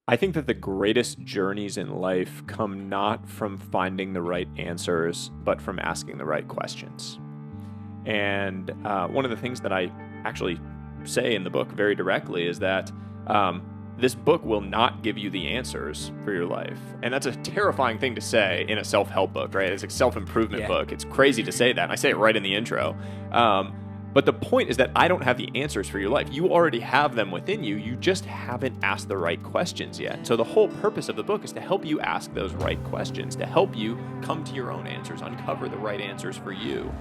I think that the greatest journeys in life come not from finding the right answers, but from asking the right questions. And one of the things that I actually say in the book very directly is that this book will not give you the answers for your life. And that's a terrifying thing to say in a self-help book, right? It's a self-improvement book. It's crazy to say that. And I say it right in the intro. But the point is that I don't have the answers for your life. You already have them within you. You just haven't asked the right questions yet. So the whole purpose of the book is to help you ask those right questions, to help you come to your own answers, uncover the right answers for you.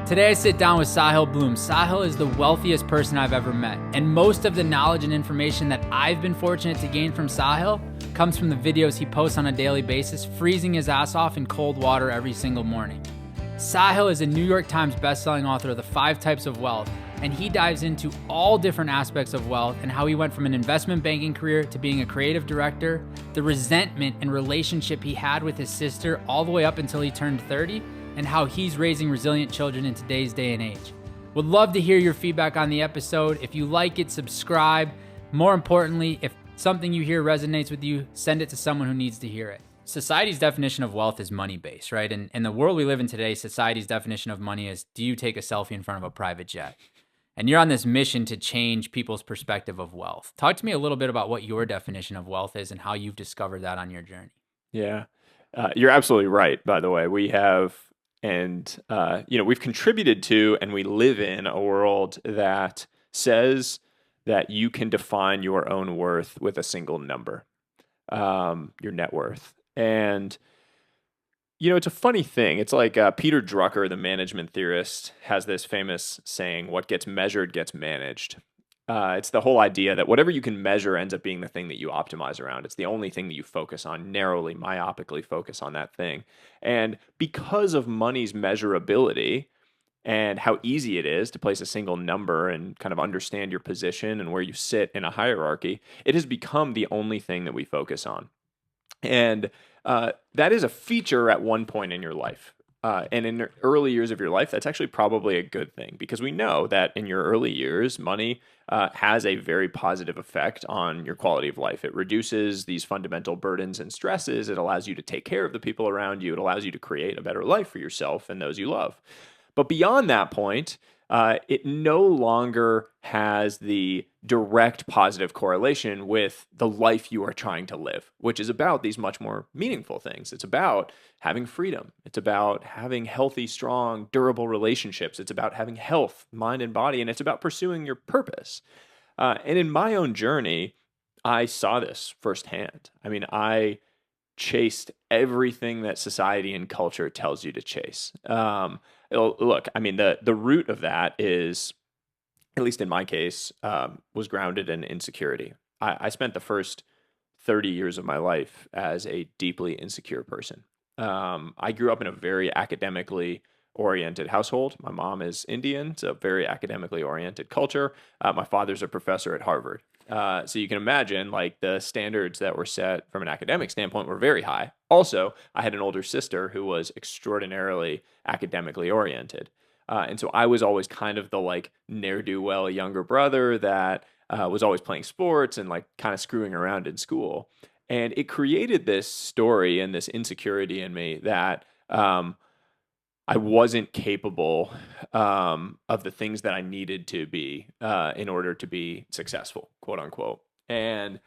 Today I sit down with Sahil Bloom. Sahil is the wealthiest person I've ever met. And most of the knowledge and information that I've been fortunate to gain from Sahil comes from the videos he posts on a daily basis, freezing his ass off in cold water every single morning. Sahil is a New York Times bestselling author of The 5 Types of Wealth, and he dives into all different aspects of wealth and how he went from an investment banking career to being a creative director, the resentment and relationship he had with his sister all the way up until he turned 30, and how he's raising resilient children in today's day and age. Would love to hear your feedback on the episode. If you like it, subscribe. More importantly, if something you hear resonates with you, send it to someone who needs to hear it. Society's definition of wealth is money-based, right? And in the world we live in today, society's definition of money is, do you take a selfie in front of a private jet? And you're on this mission to change people's perspective of wealth. Talk to me a little bit about what your definition of wealth is and how you've discovered that on your journey. Yeah, you're absolutely right, by the way. We have, we've contributed to and we live in a world that says that you can define your own worth with a single number, your net worth. And, it's a funny thing. It's like Peter Drucker, the management theorist, has this famous saying, what gets measured gets managed. It's the whole idea that whatever you can measure ends up being the thing that you optimize around. It's the only thing that you focus on, narrowly, myopically focus on that thing. And because of money's measurability and how easy it is to place a single number and kind of understand your position and where you sit in a hierarchy, it has become the only thing that we focus on. And that is a feature at one point in your life. And in the early years of your life, that's actually probably a good thing, because we know that in your early years, money has a very positive effect on your quality of life. It reduces these fundamental burdens and stresses. It allows you to take care of the people around you. It allows you to create a better life for yourself and those you love. But beyond that point, it no longer has the direct positive correlation with the life you are trying to live, which is about these much more meaningful things. It's about having freedom. It's about having healthy, strong, durable relationships. It's about having health, mind and body, and it's about pursuing your purpose. And in my own journey, I saw this firsthand. I mean, I chased everything that society and culture tells you to chase. Look, I mean, the root of that is, at least in my case, was grounded in insecurity. I spent the first 30 years of my life as a deeply insecure person. I grew up in a very academically oriented household. My mom is Indian, so very academically oriented culture. My father's a professor at Harvard. So you can imagine, like, the standards that were set from an academic standpoint were very high. Also, I had an older sister who was extraordinarily academically oriented. And so I was always kind of the, like, ne'er-do-well younger brother that was always playing sports and, like, kind of screwing around in school. And it created this story and this insecurity in me that I wasn't capable of the things that I needed to be in order to be successful, quote unquote. And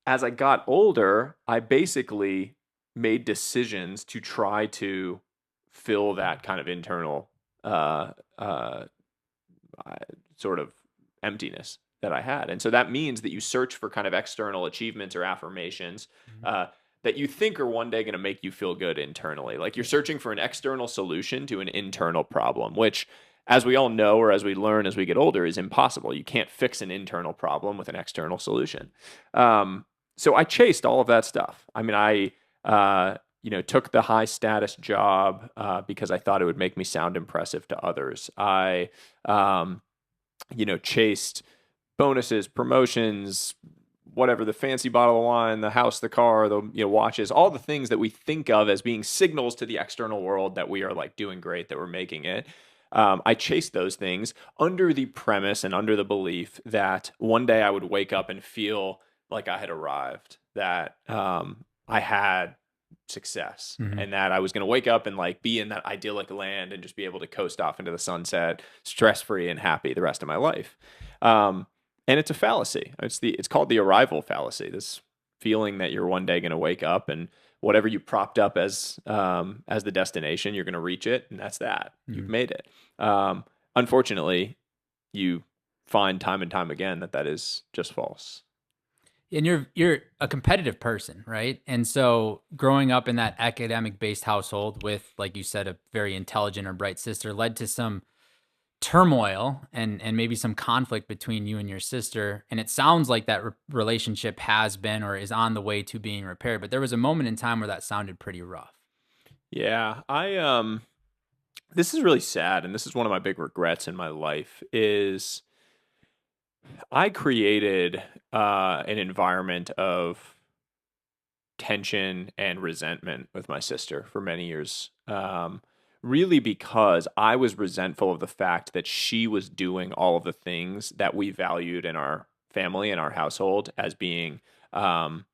as I got older, I basically made decisions to try to fill that kind of internal sort of emptiness that I had. And so that means that you search for kind of external achievements or affirmations that you think are one day going to make you feel good internally. Like, you're searching for an external solution to an internal problem, which, as we all know, or as we learn as we get older, is impossible. You can't fix an internal problem with an external solution. So I chased all of that stuff. I mean, I took the high status job because I thought it would make me sound impressive to others. I, chased bonuses, promotions, whatever, the fancy bottle of wine, the house, the car, the watches, all the things that we think of as being signals to the external world that we are, like, doing great, that we're making it. I chased those things under the premise and under the belief that one day I would wake up and feel like I had arrived, that I had success, Hmm. and that I was going to wake up and like be in that idyllic land and just be able to coast off into the sunset, stress free and happy the rest of my life. Um, and it's a fallacy. It's called the arrival fallacy. This feeling that you're one day going to wake up and whatever you propped up as the destination, you're going to reach it, and that's that. You've Hmm. made it. Unfortunately, you find time and time again that that is just false. And you're a competitive person, right? And so growing up in that academic based household with, like you said, a very intelligent or bright sister led to some turmoil and maybe some conflict between you and your sister. And it sounds like that relationship has been or is on the way to being repaired. But there was a moment in time where that sounded pretty rough. Yeah, I this is really sad, and this is one of my big regrets in my life is I created an environment of tension and resentment with my sister for many years. Really because I was resentful of the fact that she was doing all of the things that we valued in our family and our household um,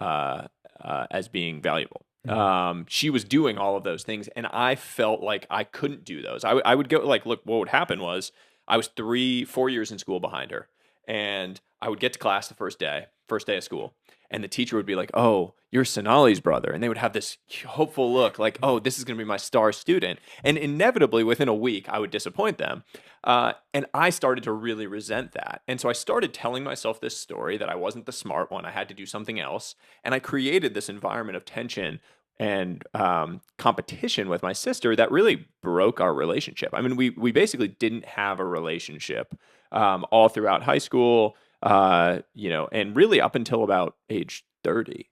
as being valuable. Hmm. She was doing all of those things, and I felt like I couldn't do those. I would go like, look, what would happen was I was 4 years in school behind her, and I would get to class the first day of school, and the teacher would be like, "Oh, you're Sonali's brother," and they would have this hopeful look, like, "Oh, this is going to be my star student," and inevitably within a week, I would disappoint them. And I started to really resent that. And so I started telling myself this story that I wasn't the smart one. I had to do something else. And I created this environment of tension and competition with my sister that really broke our relationship. I mean, we basically didn't have a relationship all throughout high school, and really up until about age 30,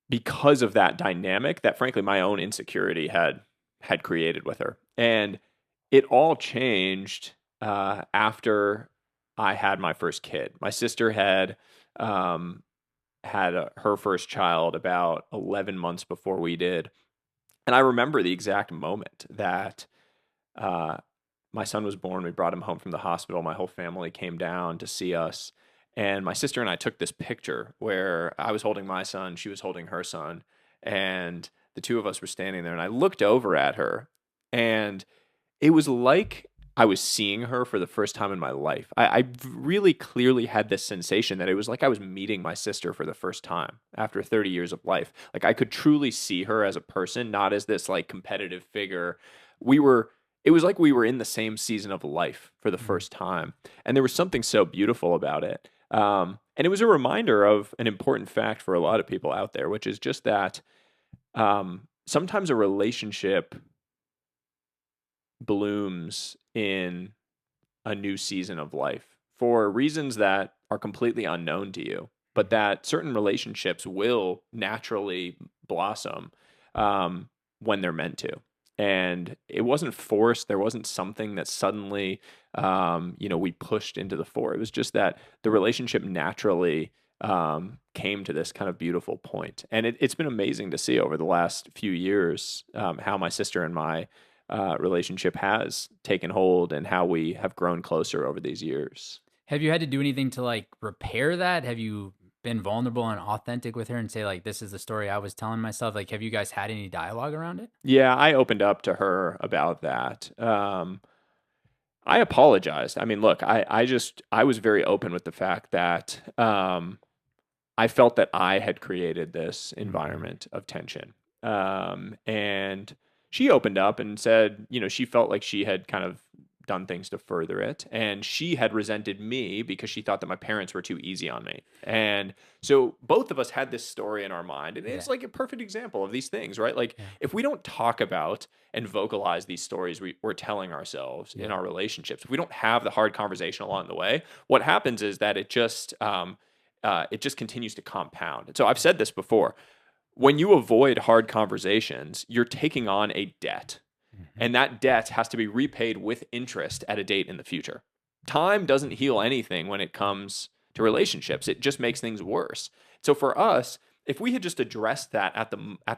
because of that dynamic that frankly my own insecurity had created with her. And it all changed after I had my first kid. My sister um, had her first child about 11 months before we did. And I remember the exact moment that uh, my son was born. We brought him home from the hospital. My whole family came down to see us. And my sister and I took this picture where I was holding my son, she was holding her son, and the two of us were standing there. And I looked over at her, and it was like I was seeing her for the first time in my life. I really clearly had this sensation that it was like I was meeting my sister for the first time after 30 years of life. Like I could truly see her as a person, not as this like competitive figure. We were, it was like we were in the same season of life for the Hmm. first time. And there was something so beautiful about it. And it was a reminder of an important fact for a lot of people out there, which is just that sometimes a relationship blooms in a new season of life for reasons that are completely unknown to you, but that certain relationships will naturally blossom when they're meant to. And it wasn't forced. There wasn't something that suddenly, we pushed into the fore. It was just that the relationship naturally came to this kind of beautiful point. And it's been amazing to see over the last few years how my sister and my relationship has taken hold and how we have grown closer over these years. Have you had to do anything to like repair that? Have you been vulnerable and authentic with her and say like, this is the story I was telling myself? Like, have you guys had any dialogue around it? Yeah, I opened up to her about that. I apologized. I mean, look, I was very open with the fact that I felt that I had created this Hmm. environment of tension. And she opened up and said, she felt like she had kind of done things to further it. And she had resented me because she thought that my parents were too easy on me. And so both of us had this story in our mind. And it's Yeah. like a perfect example of these things, right? Like Yeah. if we don't talk about and vocalize these stories we're telling ourselves in Yeah. our relationships, if we don't have the hard conversation along the way, what happens is that it just continues to compound. And so I've said this before. When you avoid hard conversations, you're taking on a debt, Hmm. and that debt has to be repaid with interest at a date in the future. Time doesn't heal anything when it comes to relationships. It just makes things worse. So for us, if we had just addressed that at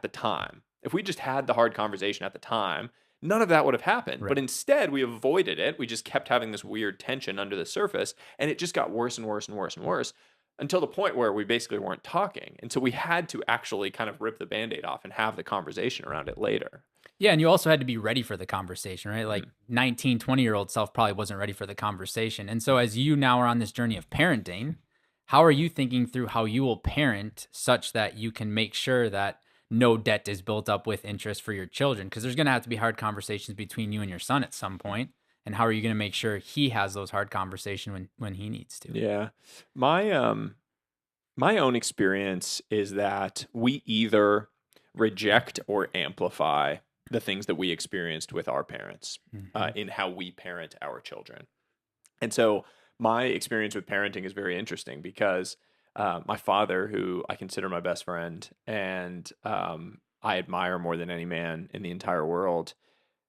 the time If we just had the hard conversation at the time, none of that would have happened. Right. But instead, we avoided it. We just kept having this weird tension under the surface, and it just got worse and worse and worse and worse until the point where we basically weren't talking. And so we had to actually kind of rip the Band-Aid off and have the conversation around it later. Yeah, and you also had to be ready for the conversation, right? Like Mm. 19, 20-year-old self probably wasn't ready for the conversation. And so as you now are on this journey of parenting, how are you thinking through how you will parent such that you can make sure that no debt is built up with interest for your children? Because there's going to have to be hard conversations between you and your son at some point. And how are you going to make sure he has those hard conversations when he needs to? Yeah. My own experience is that we either reject or amplify the things that we experienced with our parents Mhm. in how we parent our children. And so my experience with parenting is very interesting because my father, who I consider my best friend and I admire more than any man in the entire world,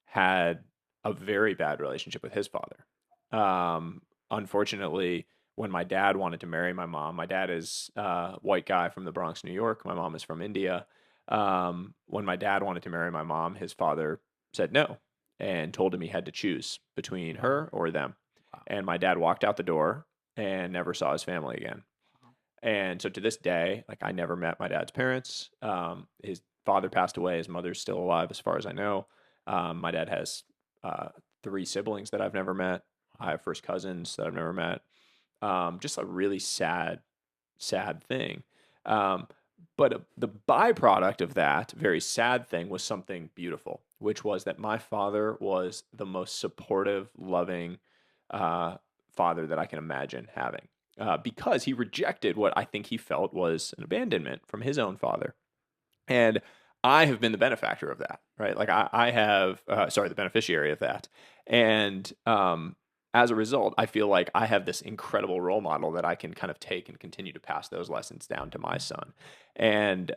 had a very bad relationship with his father. Unfortunately, when my dad wanted to marry my mom, my dad is a white guy from the Bronx, New York. My mom is from India. When my dad wanted to marry my mom, his father said no and told him he had to choose between Wow. her or them. Wow. And my dad walked out the door and never saw his family again. Wow. And so to this day, like I never met my dad's parents. His father passed away. His mother's still alive, as far as I know. My dad has uh, three siblings that I've never met. I have first cousins that I've never met. Just a really sad, sad thing. Um, but the byproduct of that very sad thing was something beautiful, which was that my father was the most supportive, loving uh, father that I can imagine having because he rejected what I think he felt was an abandonment from his own father. And I have been the benefactor of that, right? Like I have, sorry, the beneficiary of that. And as a result, I feel like I have this incredible role model that I can kind of take and continue to pass those lessons down to my son. And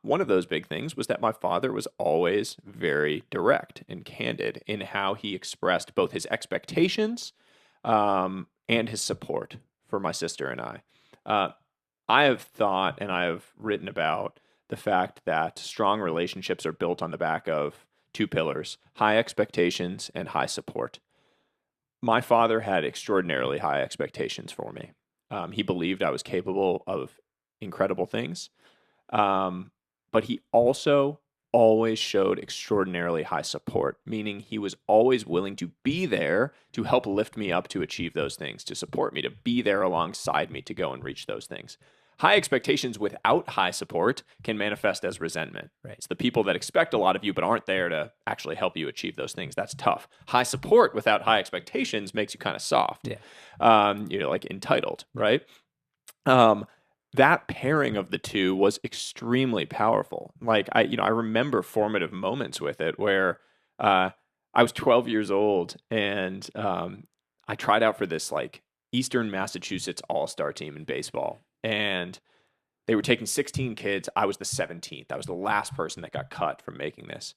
one of those big things was that my father was always very direct and candid in how he expressed both his expectations and his support for my sister and I. Uh, I have thought and I have written about the fact that strong relationships are built on the back of two pillars: high expectations and high support. My father had extraordinarily high expectations for me. He believed I was capable of incredible things, but he also always showed extraordinarily high support, meaning he was always willing to be there to help lift me up to achieve those things, to support me, to be there alongside me to go and reach those things. High expectations without high support can manifest as resentment. Right. It's the people that expect a lot of you but aren't there to actually help you achieve those things. That's tough. High support without high expectations makes you kind of soft, Yeah. like entitled, right? Um, that pairing of the two was extremely powerful. Like I remember formative moments with it where I was 12 years old and I tried out for this like Eastern Massachusetts All-Star team in baseball, and they were taking 16 kids. I was the 17th. I was the last person that got cut from making this.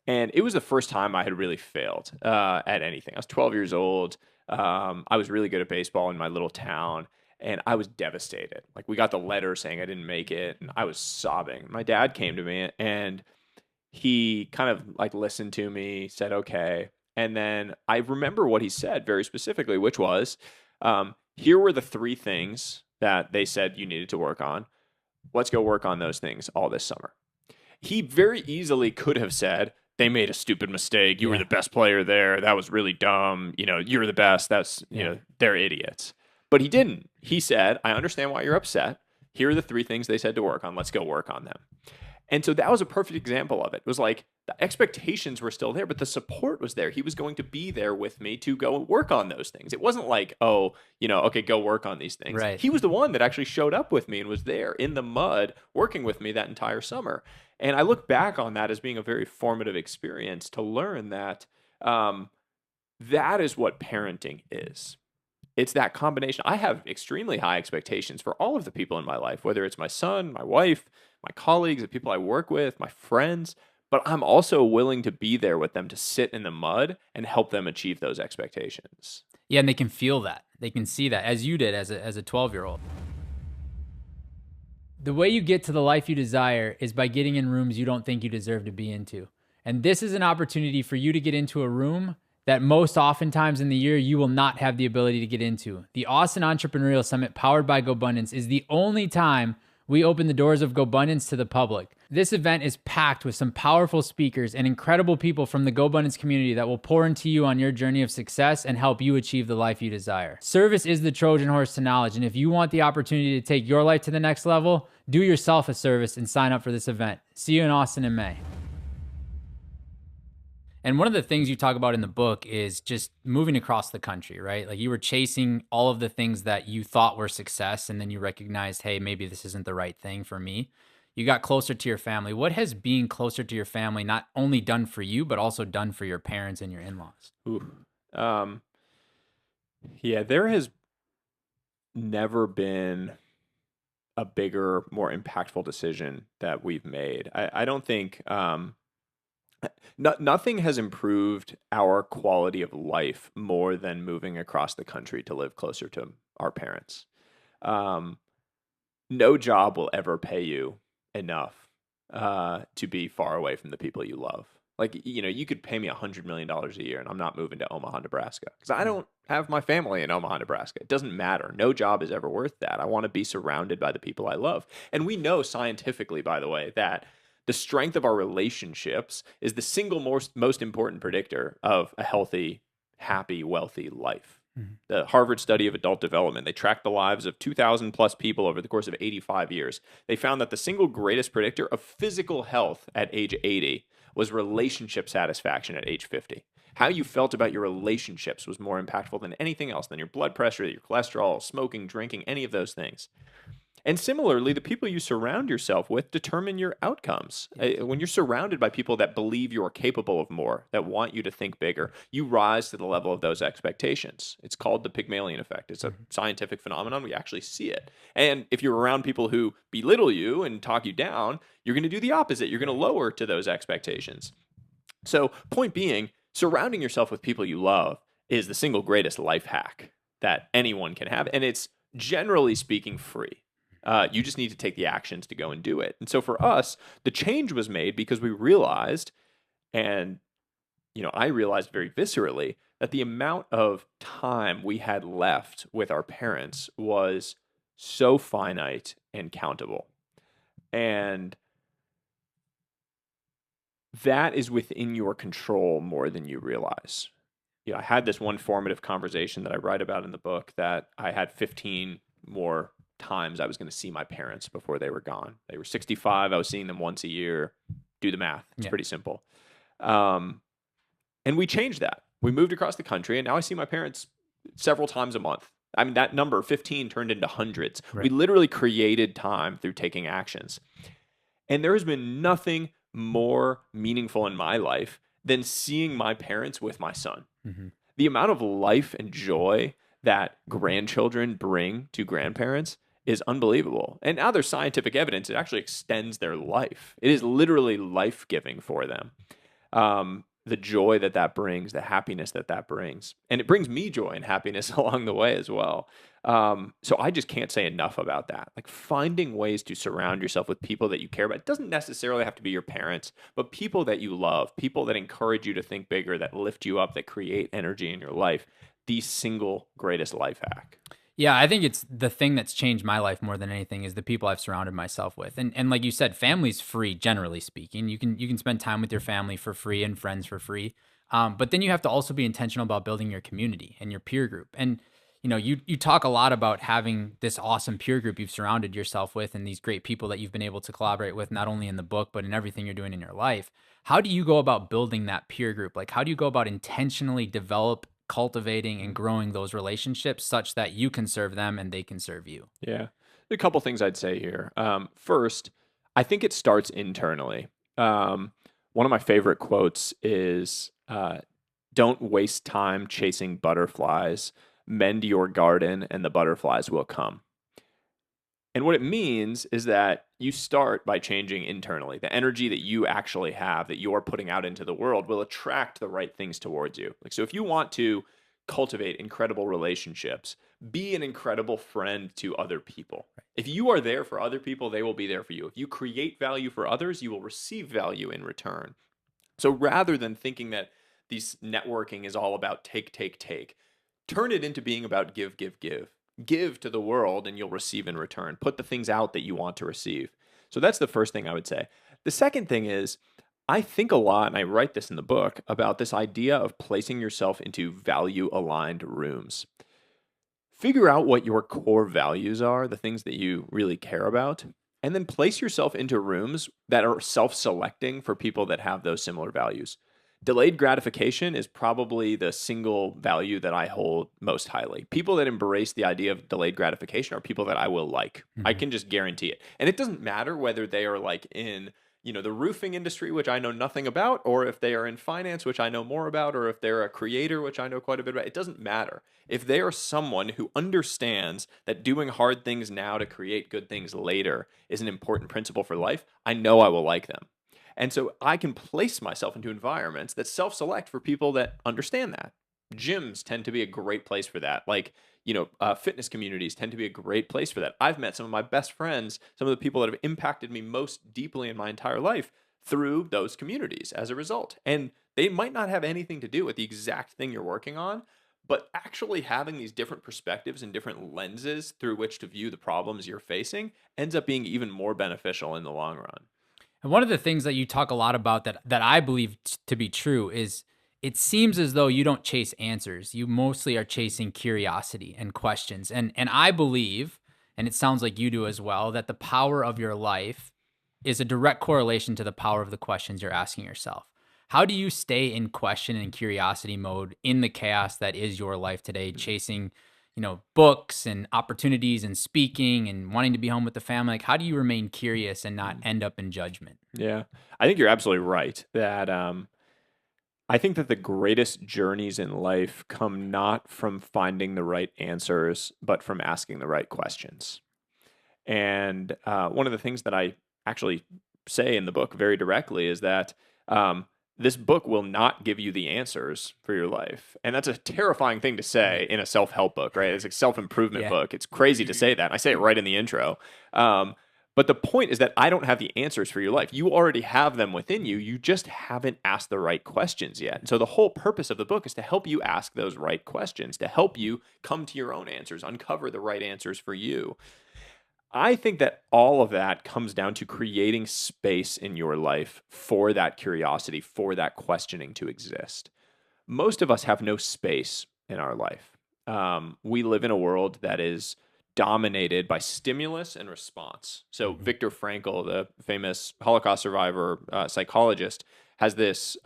And it was the first time I had really failed at anything. I was 12 years old. I was really good at baseball in my little town, and I was devastated. Like we got the letter saying I didn't make it, and I was sobbing. My dad came to me, and he kind of like listened to me, said okay, and then I remember what he said very specifically, which was, "Here were the three things that they said you needed to work on. Let's go work on those things all this summer." He very easily could have said, "They made a stupid mistake. You were Yeah. the best player there. That was really dumb. You're the best. That's, Yeah. they're idiots." But he didn't. He said, "I understand why you're upset. Here are the three things they said to work on. Let's go work on them." And so that was a perfect example of it. It was like the expectations were still there, but the support was there. He was going to be there with me to go work on those things. It wasn't like, oh, okay, go work on these things. Right. He was the one that actually showed up with me and was there in the mud working with me that entire summer. And I look back on that as being a very formative experience to learn that that is what parenting is. It's that combination. I have extremely high expectations for all of the people in my life, whether it's my son, my wife, my colleagues, the people I work with, my friends, but I'm also willing to be there with them to sit in the mud and help them achieve those expectations. Yeah, and they can feel that. They can see that as you did as a 12-year-old. The way you get to the life you desire is by getting in rooms you don't think you deserve to be into. And this is an opportunity for you to get into a room that most oftentimes in the year you will not have the ability to get into. The Austin Entrepreneurial Summit powered by GoBundance is the only time we open the doors of GoBundance to the public. This event is packed with some powerful speakers and incredible people from the GoBundance community that will pour into you on your journey of success and help you achieve the life you desire. Service is the Trojan horse to knowledge, and if you want the opportunity to take your life to the next level, do yourself a service and sign up for this event. See you in Austin in May. And one of the things you talk about in the book is just moving across the country, right? Like you were chasing all of the things that you thought were success, and then you recognized, hey, maybe this isn't the right thing for me. You got closer to your family. What has being closer to your family not only done for you, but also done for your parents and your in-laws? Ooh. Yeah, there has never been a bigger, more impactful decision that we've made. I don't think nothing has improved our quality of life more than moving across the country to live closer to our parents. No job will ever pay you enough to be far away from the people you love. Like, you could pay me $100 million a year and I'm not moving to Omaha, Nebraska, because I don't have my family in Omaha, Nebraska. It doesn't matter. No job is ever worth that. I want to be surrounded by the people I love. And we know scientifically, by the way, that the strength of our relationships is the single most important predictor of a healthy, happy, wealthy life. Mm-hmm. The Harvard study of adult development, they tracked the lives of 2,000 plus people over the course of 85 years. They found that the single greatest predictor of physical health at age 80 was relationship satisfaction at age 50. How you felt about your relationships was more impactful than anything else, than your blood pressure, your cholesterol, smoking, drinking, any of those things. And similarly, the people you surround yourself with determine your outcomes. When you're surrounded by people that believe you're capable of more, that want you to think bigger, you rise to the level of those expectations. It's called the Pygmalion effect. It's a scientific phenomenon. We actually see it. And if you're around people who belittle you and talk you down, you're going to do the opposite. You're going to lower to those expectations. So, point being, surrounding yourself with people you love is the single greatest life hack that anyone can have. And it's generally speaking free. You just need to take the actions to go and do it. And so for us, the change was made because we realized, and I realized very viscerally, that the amount of time we had left with our parents was so finite and countable. And that is within your control more than you realize. I had this one formative conversation that I write about in the book that I had 15 more times I was going to see my parents before they were gone. They were 65. I was seeing them once a year. Do the math. It's pretty simple. And we changed that. We moved across the country, and now I see my parents several times a month. I mean, that number, 15, turned into hundreds. Right. We literally created time through taking actions. And there has been nothing more meaningful in my life than seeing my parents with my son. Mm-hmm. The amount of life and joy that grandchildren bring to grandparents is unbelievable. And now there's scientific evidence. It actually extends their life. It is literally life-giving for them. The joy that brings, the happiness that brings. And it brings me joy and happiness along the way as well. So I just can't say enough about that. Like, finding ways to surround yourself with people that you care about. It doesn't necessarily have to be your parents, but people that you love, people that encourage you to think bigger, that lift you up, that create energy in your life. The single greatest life hack. Yeah, I think it's the thing that's changed my life more than anything is the people I've surrounded myself with. And like you said, family's free, generally speaking. You can spend time with your family for free and friends for free. But then you have to also be intentional about building your community and your peer group. And you talk a lot about having this awesome peer group you've surrounded yourself with and these great people that you've been able to collaborate with, not only in the book, but in everything you're doing in your life. How do you go about building that peer group? Like, how do you go about intentionally cultivating and growing those relationships such that you can serve them and they can serve you? Yeah. A couple things I'd say here. First, I think it starts internally. One of my favorite quotes is, don't waste time chasing butterflies. Mend your garden and the butterflies will come. And what it means is that you start by changing internally. The energy that you actually have, that you're putting out into the world, will attract the right things towards you. Like, so if you want to cultivate incredible relationships, be an incredible friend to other people. If you are there for other people, they will be there for you. If you create value for others, you will receive value in return. So rather than thinking that these networking is all about take, take, take, turn it into being about give, give, give. Give to the world and you'll receive in return. Put the things out that you want to receive. So that's the first thing I would say. The second thing is, I think a lot, and I write this in the book, about this idea of placing yourself into value aligned rooms. Figure out what your core values are, the things that you really care about, and then place yourself into rooms that are self selecting for people that have those similar values. Delayed gratification is probably the single value that I hold most highly. People that embrace the idea of delayed gratification are people that I will like. I can just guarantee it. And it doesn't matter whether they are like in, the roofing industry, which I know nothing about, or if they are in finance, which I know more about, or if they're a creator, which I know quite a bit about. It doesn't matter. If they are someone who understands that doing hard things now to create good things later is an important principle for life, I know I will like them. And so I can place myself into environments that self-select for people that understand that. Gyms tend to be a great place for that. Like, fitness communities tend to be a great place for that. I've met some of my best friends, some of the people that have impacted me most deeply in my entire life through those communities as a result. And they might not have anything to do with the exact thing you're working on, but actually having these different perspectives and different lenses through which to view the problems you're facing ends up being even more beneficial in the long run. And one of the things that you talk a lot about that I believe to be true is it seems as though you don't chase answers. You mostly are chasing curiosity and questions. And I believe, and it sounds like you do as well, that the power of your life is a direct correlation to the power of the questions you're asking yourself. How do you stay in question and curiosity mode in the chaos that is your life today, chasing books and opportunities and speaking and wanting to be home with the family? Like, how do you remain curious and not end up in judgment? Yeah, I think you're absolutely right that I think that the greatest journeys in life come not from finding the right answers, but from asking the right questions. And one of the things that I actually say in the book very directly is that this book will not give you the answers for your life. And that's a terrifying thing to say in a self-help book, right? It's a self-improvement book. It's crazy to say that. And I say it right in the intro. But the point is that I don't have the answers for your life. You already have them within you. You just haven't asked the right questions yet. And so the whole purpose of the book is to help you ask those right questions, to help you come to your own answers, uncover the right answers for you. I think that all of that comes down to creating space in your life for that curiosity, for that questioning to exist. Most of us have no space in our life. We live in a world that is dominated by stimulus and response. So Viktor Frankl, the famous Holocaust survivor psychologist, has this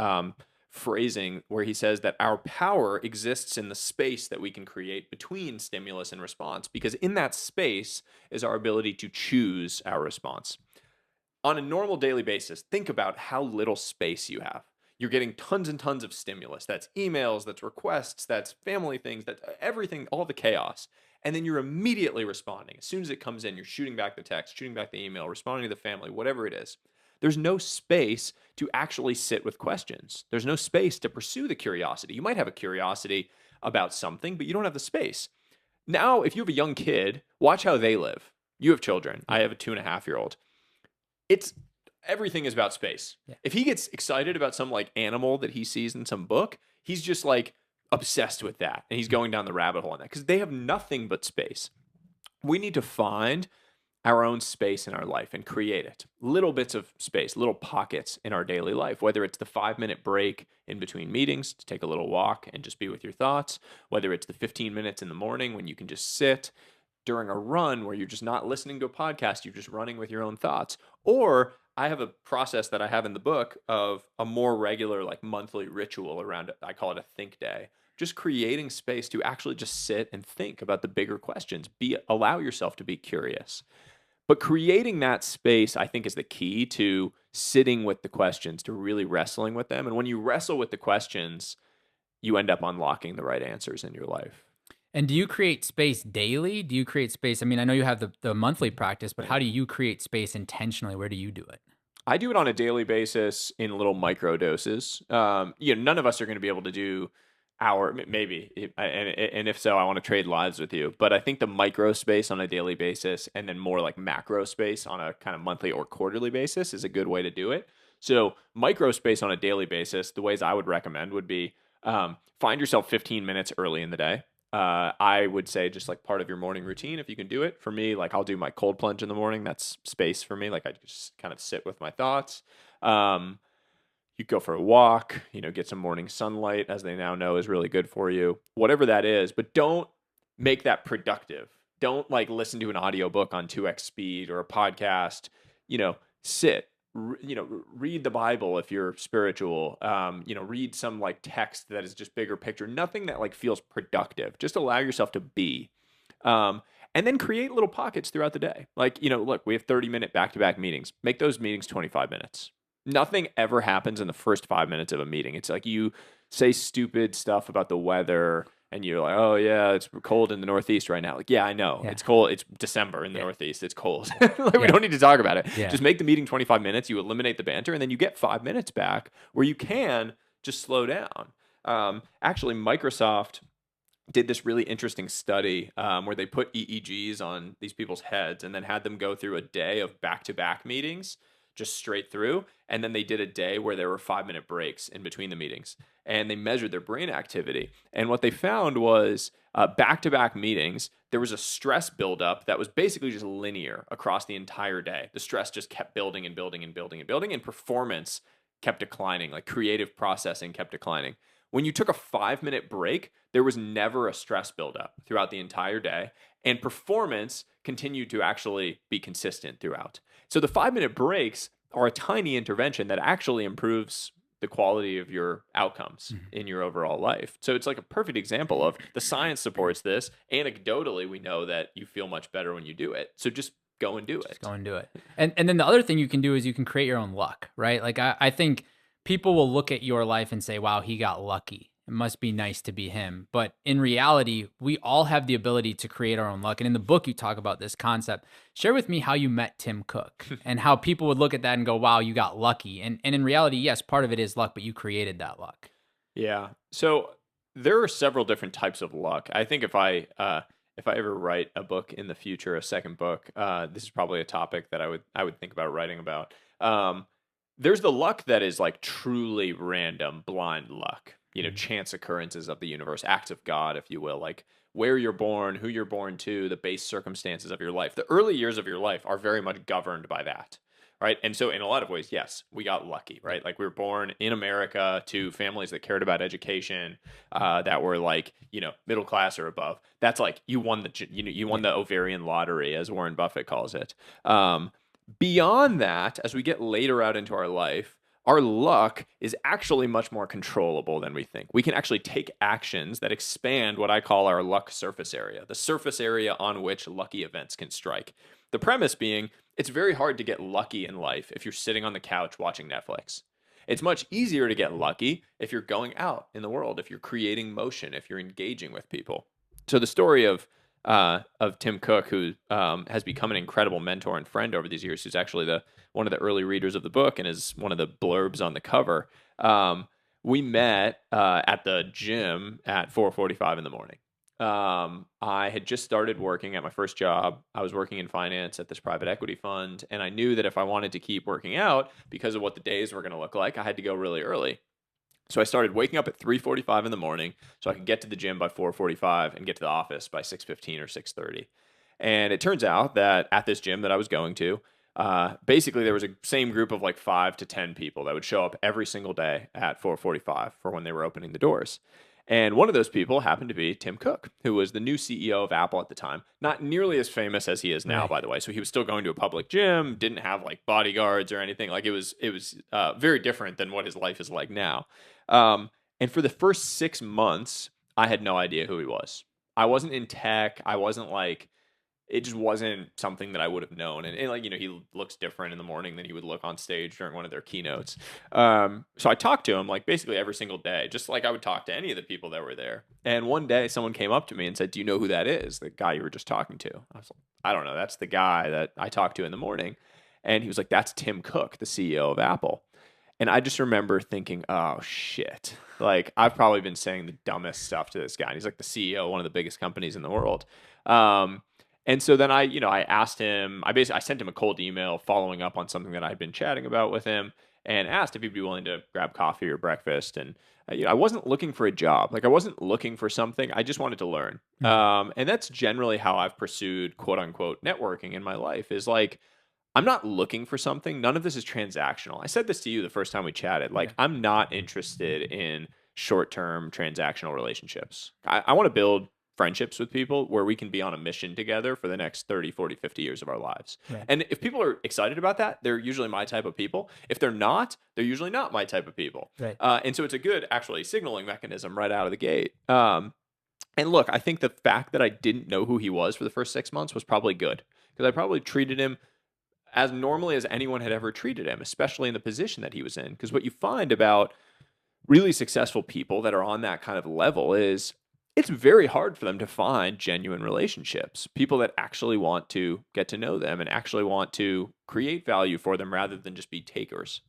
phrasing where he says that our power exists in the space that we can create between stimulus and response, because in that space is our ability to choose our response. On a normal daily basis, think about how little space you have. You're getting tons and tons of stimulus. That's emails, that's requests, that's family things, that's everything, all the chaos. And then you're immediately responding. As soon as it comes in, you're shooting back the text, shooting back the email, responding to the family, whatever it is. There's no space to actually sit with questions. There's no space to pursue the curiosity. You might have a curiosity about something, but you don't have the space. Now, if you have a young kid, watch how they live. You have children. I have a 2.5-year-old. Everything is about space. Yeah. If he gets excited about some like animal that he sees in some book, he's just like obsessed with that. And he's going down the rabbit hole on that because they have nothing but space. We need to find our own space in our life and create it. Little bits of space, little pockets in our daily life, whether it's the 5-minute break in between meetings to take a little walk and just be with your thoughts, whether it's the 15 minutes in the morning when you can just sit, during a run where you're just not listening to a podcast, you're just running with your own thoughts. Or I have a process that I have in the book of a more regular, like monthly ritual around it. I call it a think day. Just creating space to actually just sit and think about the bigger questions. Allow yourself to be curious. But creating that space, I think, is the key to sitting with the questions, to really wrestling with them. And when you wrestle with the questions, you end up unlocking the right answers in your life. And do you create space daily? Do you create space? I mean, I know you have the monthly practice, but how do you create space intentionally? Where do you do it? I do it on a daily basis in little micro doses. None of us are going to be able to do hour, maybe. And if so, I want to trade lives with you. But I think the micro space on a daily basis and then more like macro space on a kind of monthly or quarterly basis is a good way to do it. So micro space on a daily basis, the ways I would recommend would be find yourself 15 minutes early in the day. I would say just like part of your morning routine, if you can do it. For me, like I'll do my cold plunge in the morning. That's space for me. Like I just kind of sit with my thoughts. You go for a walk, get some morning sunlight, as they now know is really good for you, whatever that is, but don't make that productive. Don't like listen to an audiobook on 2x speed or a podcast, sit, read the Bible if you're spiritual, read some like text that is just bigger picture, nothing that like feels productive. Just allow yourself to be. And then create little pockets throughout the day. Like, look, we have 30-minute back-to-back meetings. Make those meetings 25 minutes. Nothing ever happens in the first 5 minutes of a meeting. It's like you say stupid stuff about the weather and you're like, oh yeah, it's cold in the Northeast right now. Like, yeah, I know. Yeah. It's cold. It's December in the Northeast. It's cold. Like, Yeah. we don't need to talk about it. Yeah. Just make the meeting 25 minutes. You eliminate the banter and then you get 5 minutes back where you can just slow down. Actually, Microsoft did this really interesting study where they put EEGs on these people's heads and then had them go through a day of back-to-back meetings just straight through. And then they did a day where there were 5-minute breaks in between the meetings and they measured their brain activity. And what they found was back-to-back meetings, there was a stress buildup that was basically just linear across the entire day. The stress just kept building and building and building and building, and performance kept declining, like creative processing kept declining. When you took a 5-minute break, there was never a stress buildup throughout the entire day, and performance continued to actually be consistent throughout. So the 5-minute breaks are a tiny intervention that actually improves the quality of your outcomes in your overall life. So it's like a perfect example of the science supports this. Anecdotally, we know that you feel much better when you do it. So just go and do it. Just go and do it. And then the other thing you can do is you can create your own luck, right? Like I think people will look at your life and say, wow, he got lucky. It must be nice to be him. But in reality, we all have the ability to create our own luck. And in the book, you talk about this concept. Share with me how you met Tim Cook and how people would look at that and go, wow, you got lucky. And in reality, yes, part of it is luck, but you created that luck. Yeah. So there are several different types of luck. I think if I ever write a book in the future, a second book, this is probably a topic that I would think about writing about. There's the luck that is like truly random, blind luck, chance occurrences of the universe, acts of God, if you will, like where you're born, who you're born to, the base circumstances of your life. The early years of your life are very much governed by that, right? And so in a lot of ways, yes, we got lucky, right? Like we were born in America to families that cared about education, that were like, middle class or above. That's like you won the ovarian lottery, as Warren Buffett calls it. Beyond that, as we get later out into our life, our luck is actually much more controllable than we think. We can actually take actions that expand what I call our luck surface area, the surface area on which lucky events can strike. The premise being, it's very hard to get lucky in life if you're sitting on the couch watching Netflix. It's much easier to get lucky if you're going out in the world, if you're creating motion, if you're engaging with people. So the story of Tim Cook, who has become an incredible mentor and friend over these years, who's actually one of the early readers of the book and is one of the blurbs on the cover. We met at the gym at 4:45 in the morning. I had just started working at my first job. I was working in finance at this private equity fund, and I knew that if I wanted to keep working out, because of what the days were going to look like, I had to go really early. So I started waking up at 3:45 in the morning so I could get to the gym by 4:45 and get to the office by 6:15 or 6:30. And it turns out that at this gym that I was going to, basically there was a same group of like 5 to 10 people that would show up every single day at 4:45 for when they were opening the doors. And one of those people happened to be Tim Cook, who was the new CEO of Apple at the time. Not nearly as famous as he is now, by the way. So he was still going to a public gym, didn't have like bodyguards or anything. Like it was very different than what his life is like now. And for the first 6 months, I had no idea who he was. I wasn't in tech. I wasn't like, it just wasn't something that I would have known. And like, he looks different in the morning than he would look on stage during one of their keynotes. So I talked to him like basically every single day, just like I would talk to any of the people that were there. And one day someone came up to me and said, do you know who that is? The guy you were just talking to. I was like, I don't know. That's the guy that I talked to in the morning. And he was like, that's Tim Cook, the CEO of Apple. And I just remember thinking, oh shit. Like I've probably been saying the dumbest stuff to this guy. And he's like the CEO of one of the biggest companies in the world. Um, and so then I asked him, I sent him a cold email following up on something that I'd been chatting about with him and asked if he'd be willing to grab coffee or breakfast. And I wasn't looking for a job. Like I wasn't looking for something. I just wanted to learn. Mhm. And that's generally how I've pursued quote unquote networking in my life is like, I'm not looking for something. None of this is transactional. I said this to you the first time we chatted. Like, Yeah. I'm not interested in short term transactional relationships. I want to build friendships with people where we can be on a mission together for the next 30, 40, 50 years of our lives. Right. And if people are excited about that, they're usually my type of people. If they're not, they're usually not my type of people. Right. And so it's a good, actually, signaling mechanism right out of the gate. And look, I think the fact that I didn't know who he was for the first 6 months was probably good because I probably treated him as normally as anyone had ever treated him, especially in the position that he was in. Because what you find about really successful people that are on that kind of level is it's very hard for them to find genuine relationships, people that actually want to get to know them and actually want to create value for them rather than just be takers.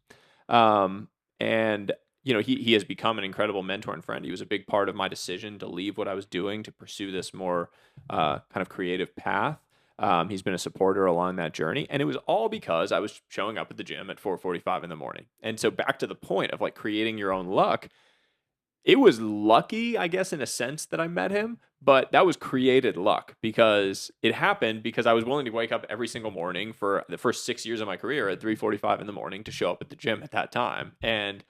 And he has become an incredible mentor and friend. He was a big part of my decision to leave what I was doing to pursue this more kind of creative path. He's been a supporter along that journey, and it was all because I was showing up at the gym at 4:45 in the morning. And so back to the point of like creating your own luck, it was lucky, I guess, in a sense that I met him, but that was created luck because it happened because I was willing to wake up every single morning for the first 6 years of my career at 3:45 in the morning to show up at the gym at that time. And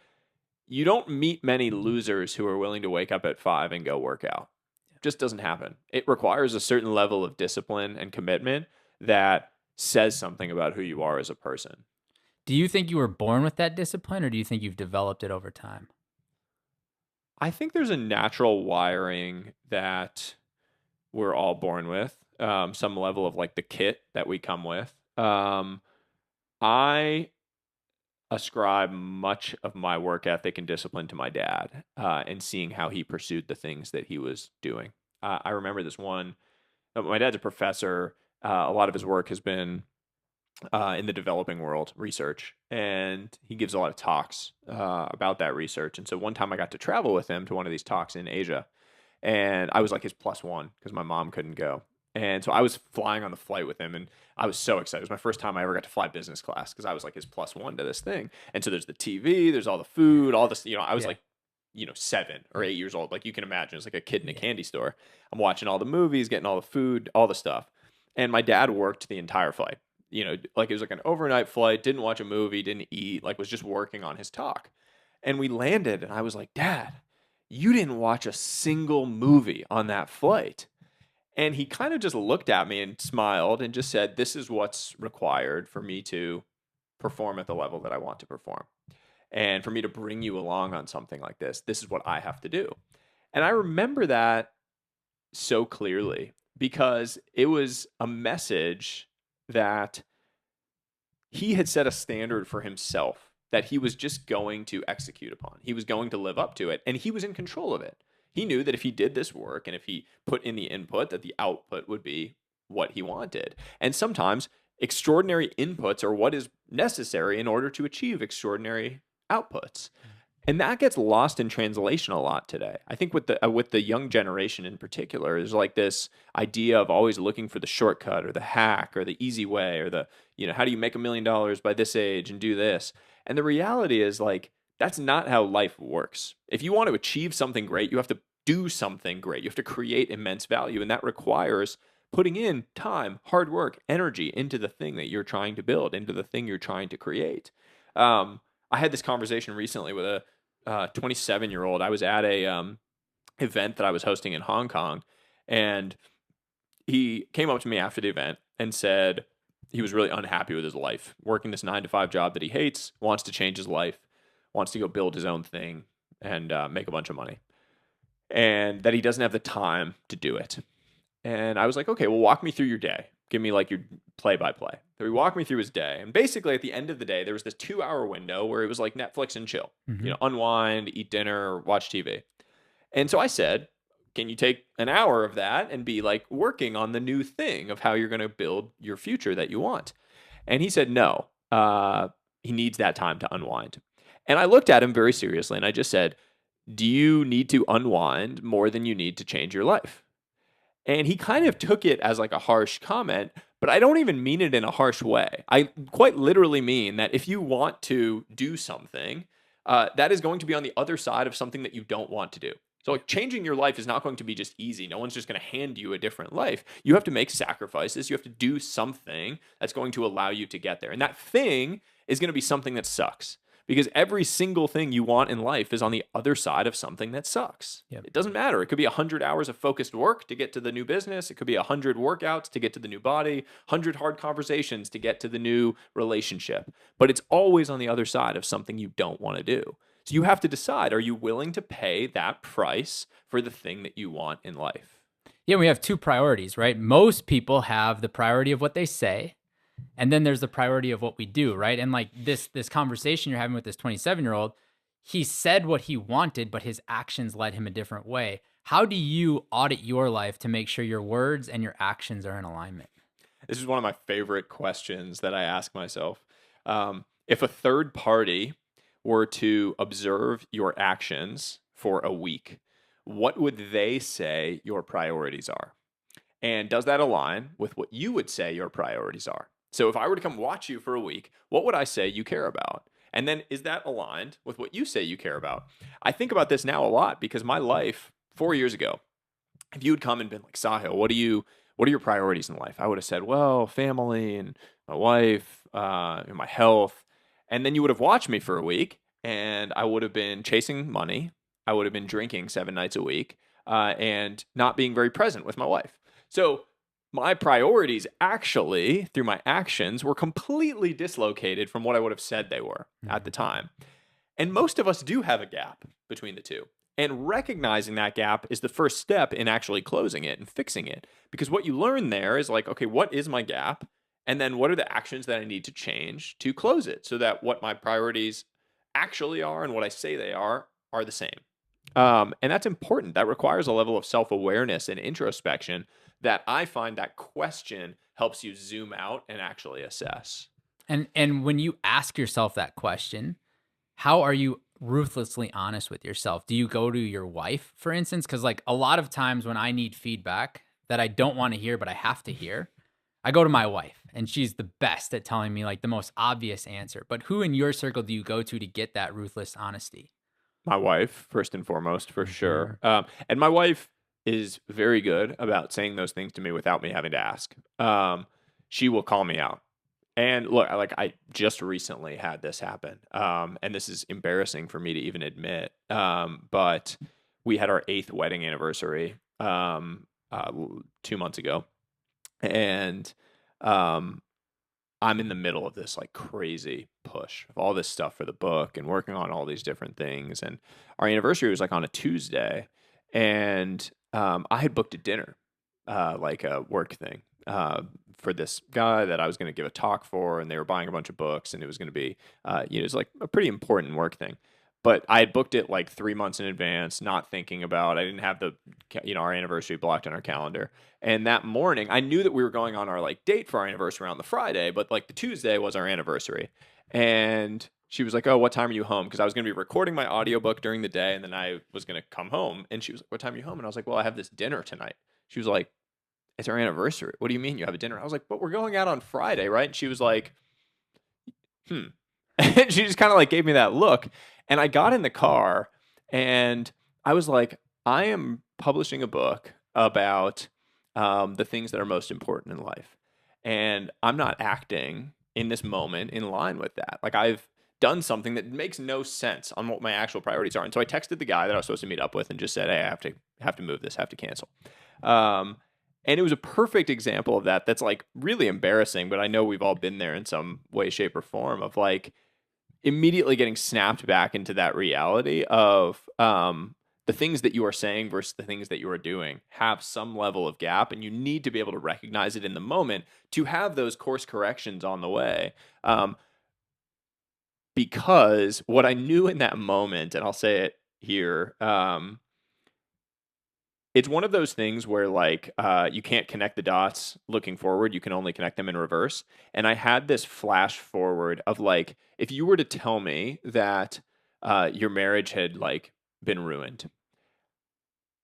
you don't meet many losers who are willing to wake up at 5 and go work out. Just doesn't happen. It requires a certain level of discipline and commitment that says something about who you are as a person. Do you think you were born with that discipline, or do you think you've developed it over time? I think there's a natural wiring that we're all born with, some level of like the kit that we come with. I ascribe much of my work ethic and discipline to my dad and seeing how he pursued the things that he was doing. I remember this one. My dad's a professor. A lot of his work has been in the developing world research, and he gives a lot of talks about that research. And so one time I got to travel with him to one of these talks in Asia, and I was like his plus one because my mom couldn't go. And so I was flying on the flight with him, and I was so excited. It was my first time I ever got to fly business class because I was like his plus one to this thing. And so there's the TV, there's all the food, all this. I was Yeah. like, 7 or 8 years old. Like you can imagine, it's like a kid in a Yeah. candy store. I'm watching all the movies, getting all the food, all the stuff. And my dad worked the entire flight. Like it was like an overnight flight, didn't watch a movie, didn't eat, like was just working on his talk. And we landed, and I was like, Dad, you didn't watch a single movie on that flight. And he kind of just looked at me and smiled and just said, this is what's required for me to perform at the level that I want to perform. And for me to bring you along on something like this is what I have to do. And I remember that so clearly because it was a message that he had set a standard for himself that he was just going to execute upon. He was going to live up to it, and he was in control of it. He knew that if he did this work and if he put in the input, that the output would be what he wanted. And sometimes extraordinary inputs are what is necessary in order to achieve extraordinary outputs. And that gets lost in translation a lot today. I think with the young generation in particular, there's like this idea of always looking for the shortcut or the hack or the easy way or the how do you make $1 million by this age and do this. And the reality is like that's not how life works. If you want to achieve something great, you have to do something great. You have to create immense value, and that requires putting in time, hard work, energy into the thing that you're trying to build, into the thing you're trying to create. I had this conversation recently with a 27-year-old. I was at a event that I was hosting in Hong Kong, and he came up to me after the event and said he was really unhappy with his life, working this 9 to 5 job that he hates, wants to change his life, wants to go build his own thing and make a bunch of money, and that he doesn't have the time to do it. And I was like, okay, well, walk me through your day. Give me like your play by play. So he walked me through his day. And basically at the end of the day, there was this 2 hour window where it was like Netflix and chill, unwind, eat dinner, watch TV. And so I said, can you take an hour of that and be like working on the new thing of how you're going to build your future that you want? And he said, no, he needs that time to unwind. And I looked at him very seriously and I just said, do you need to unwind more than you need to change your life? And he kind of took it as like a harsh comment, but I don't even mean it in a harsh way. I quite literally mean that if you want to do something, that is going to be on the other side of something that you don't want to do. So, like, changing your life is not going to be just easy. No one's just going to hand you a different life. You have to make sacrifices. You have to do something that's going to allow you to get there. And that thing is going to be something that sucks because every single thing you want in life is on the other side of something that sucks. Yep. It doesn't matter. It could be 100 hours of focused work to get to the new business. It could be 100 workouts to get to the new body, 100 hard conversations to get to the new relationship. But it's always on the other side of something you don't want to do. So you have to decide, are you willing to pay that price for the thing that you want in life? Yeah, we have two priorities, right? Most people have the priority of what they say, and then there's the priority of what we do, right? And like this conversation you're having with this 27-year-old, he said what he wanted, but his actions led him a different way. How do you audit your life to make sure your words and your actions are in alignment? This is one of my favorite questions that I ask myself. If a third party were to observe your actions for a week, what would they say your priorities are? And does that align with what you would say your priorities are? So if I were to come watch you for a week, what would I say you care about? And then is that aligned with what you say you care about? I think about this now a lot because my life 4 years ago, if you had come and been like, Sahil, what are your priorities in life? I would have said, well, family and my wife, and my health. And then you would have watched me for a week and I would have been chasing money. I would have been drinking 7 nights a week, and not being very present with my wife. So my priorities actually, through my actions, were completely dislocated from what I would have said they were at the time. And most of us do have a gap between the two. And recognizing that gap is the first step in actually closing it and fixing it. Because what you learn there is like, okay, what is my gap? And then what are the actions that I need to change to close it so that what my priorities actually are and what I say they are the same. And that's important. That requires a level of self-awareness and introspection that I find that question helps you zoom out and actually assess. And when you ask yourself that question, how are you ruthlessly honest with yourself? Do you go to your wife, for instance? Because like a lot of times when I need feedback that I don't want to hear, but I have to hear, I go to my wife and she's the best at telling me like the most obvious answer. But who in your circle do you go to get that ruthless honesty? My wife, first and foremost, for sure. And my wife is very good about saying those things to me without me having to ask. She will call me out. And look, I just recently had this happen. And this is embarrassing for me to even admit. But we had our 8th wedding anniversary 2 months ago. And I'm in the middle of this like crazy push of all this stuff for the book and working on all these different things. And our anniversary was like on a Tuesday. And I had booked a dinner, like a work thing, for this guy that I was going to give a talk for, and they were buying a bunch of books, and it was going to be, it was like a pretty important work thing. But I had booked it like 3 months in advance, not thinking about, I didn't have our anniversary blocked on our calendar. And that morning, I knew that we were going on our like date for our anniversary on the Friday, but like the Tuesday was our anniversary. And she was like, oh, what time are you home? Because I was going to be recording my audiobook during the day, and then I was going to come home. And she was like, what time are you home? And I was like, well, I have this dinner tonight. She was like, it's our anniversary. What do you mean you have a dinner? I was like, but we're going out on Friday, right? And she was like, And she just kind of like gave me that look. And I got in the car and I was like, I am publishing a book about the things that are most important in life. And I'm not acting in this moment in line with that. Like I've done something that makes no sense on what my actual priorities are. And so I texted the guy that I was supposed to meet up with and just said, hey, I have to move this, have to cancel. And it was a perfect example of that. That's like really embarrassing, but I know we've all been there in some way, shape, or form of like immediately getting snapped back into that reality of the things that you are saying versus the things that you are doing have some level of gap, and you need to be able to recognize it in the moment to have those course corrections on the way. Because what I knew in that moment, and I'll say it here, it's one of those things where like you can't connect the dots looking forward. You can only connect them in reverse. And I had this flash forward of like, if you were to tell me that your marriage had like been ruined,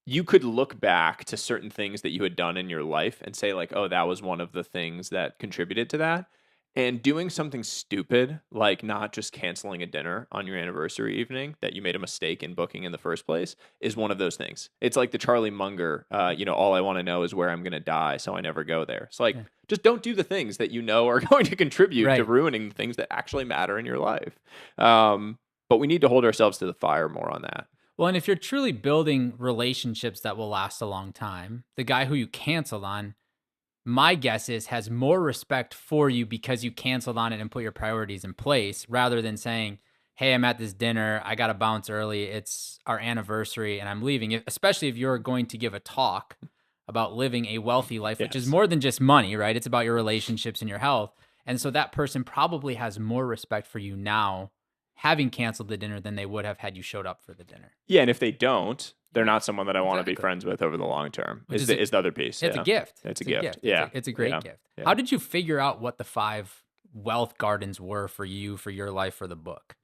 you could look back to certain things that you had done in your life and say like, "Oh, that was one of the things that contributed to that." And doing something stupid, like not just canceling a dinner on your anniversary evening that you made a mistake in booking in the first place, is one of those things. It's like the Charlie Munger, all I want to know is where I'm going to die, so I never go there. It's like, Yeah. just don't do the things that you know are going to contribute to Right. ruining the things that actually matter in your life. But we need to hold ourselves to the fire more on that. Well, and if you're truly building relationships that will last a long time, the guy who you canceled on, my guess is has more respect for you because you canceled on it and put your priorities in place rather than saying, "Hey, I'm at this dinner. I got to bounce early. It's our anniversary and I'm leaving." Especially if you're going to give a talk about living a wealthy life, which is Yes. more than just money, right? It's about your relationships and your health. And so that person probably has more respect for you now having canceled the dinner than they would have had you showed up for the dinner. Yeah, and if they don't, they're Yeah, not someone that I want to be exactly. friends with over the long term. Which Is the other piece? it's a Yeah, gift. it's a It's a gift. gift. Yeah, It's a great yeah, gift. yeah. How did you figure out what the 5 wealth gardens were for you, for your life, for the book?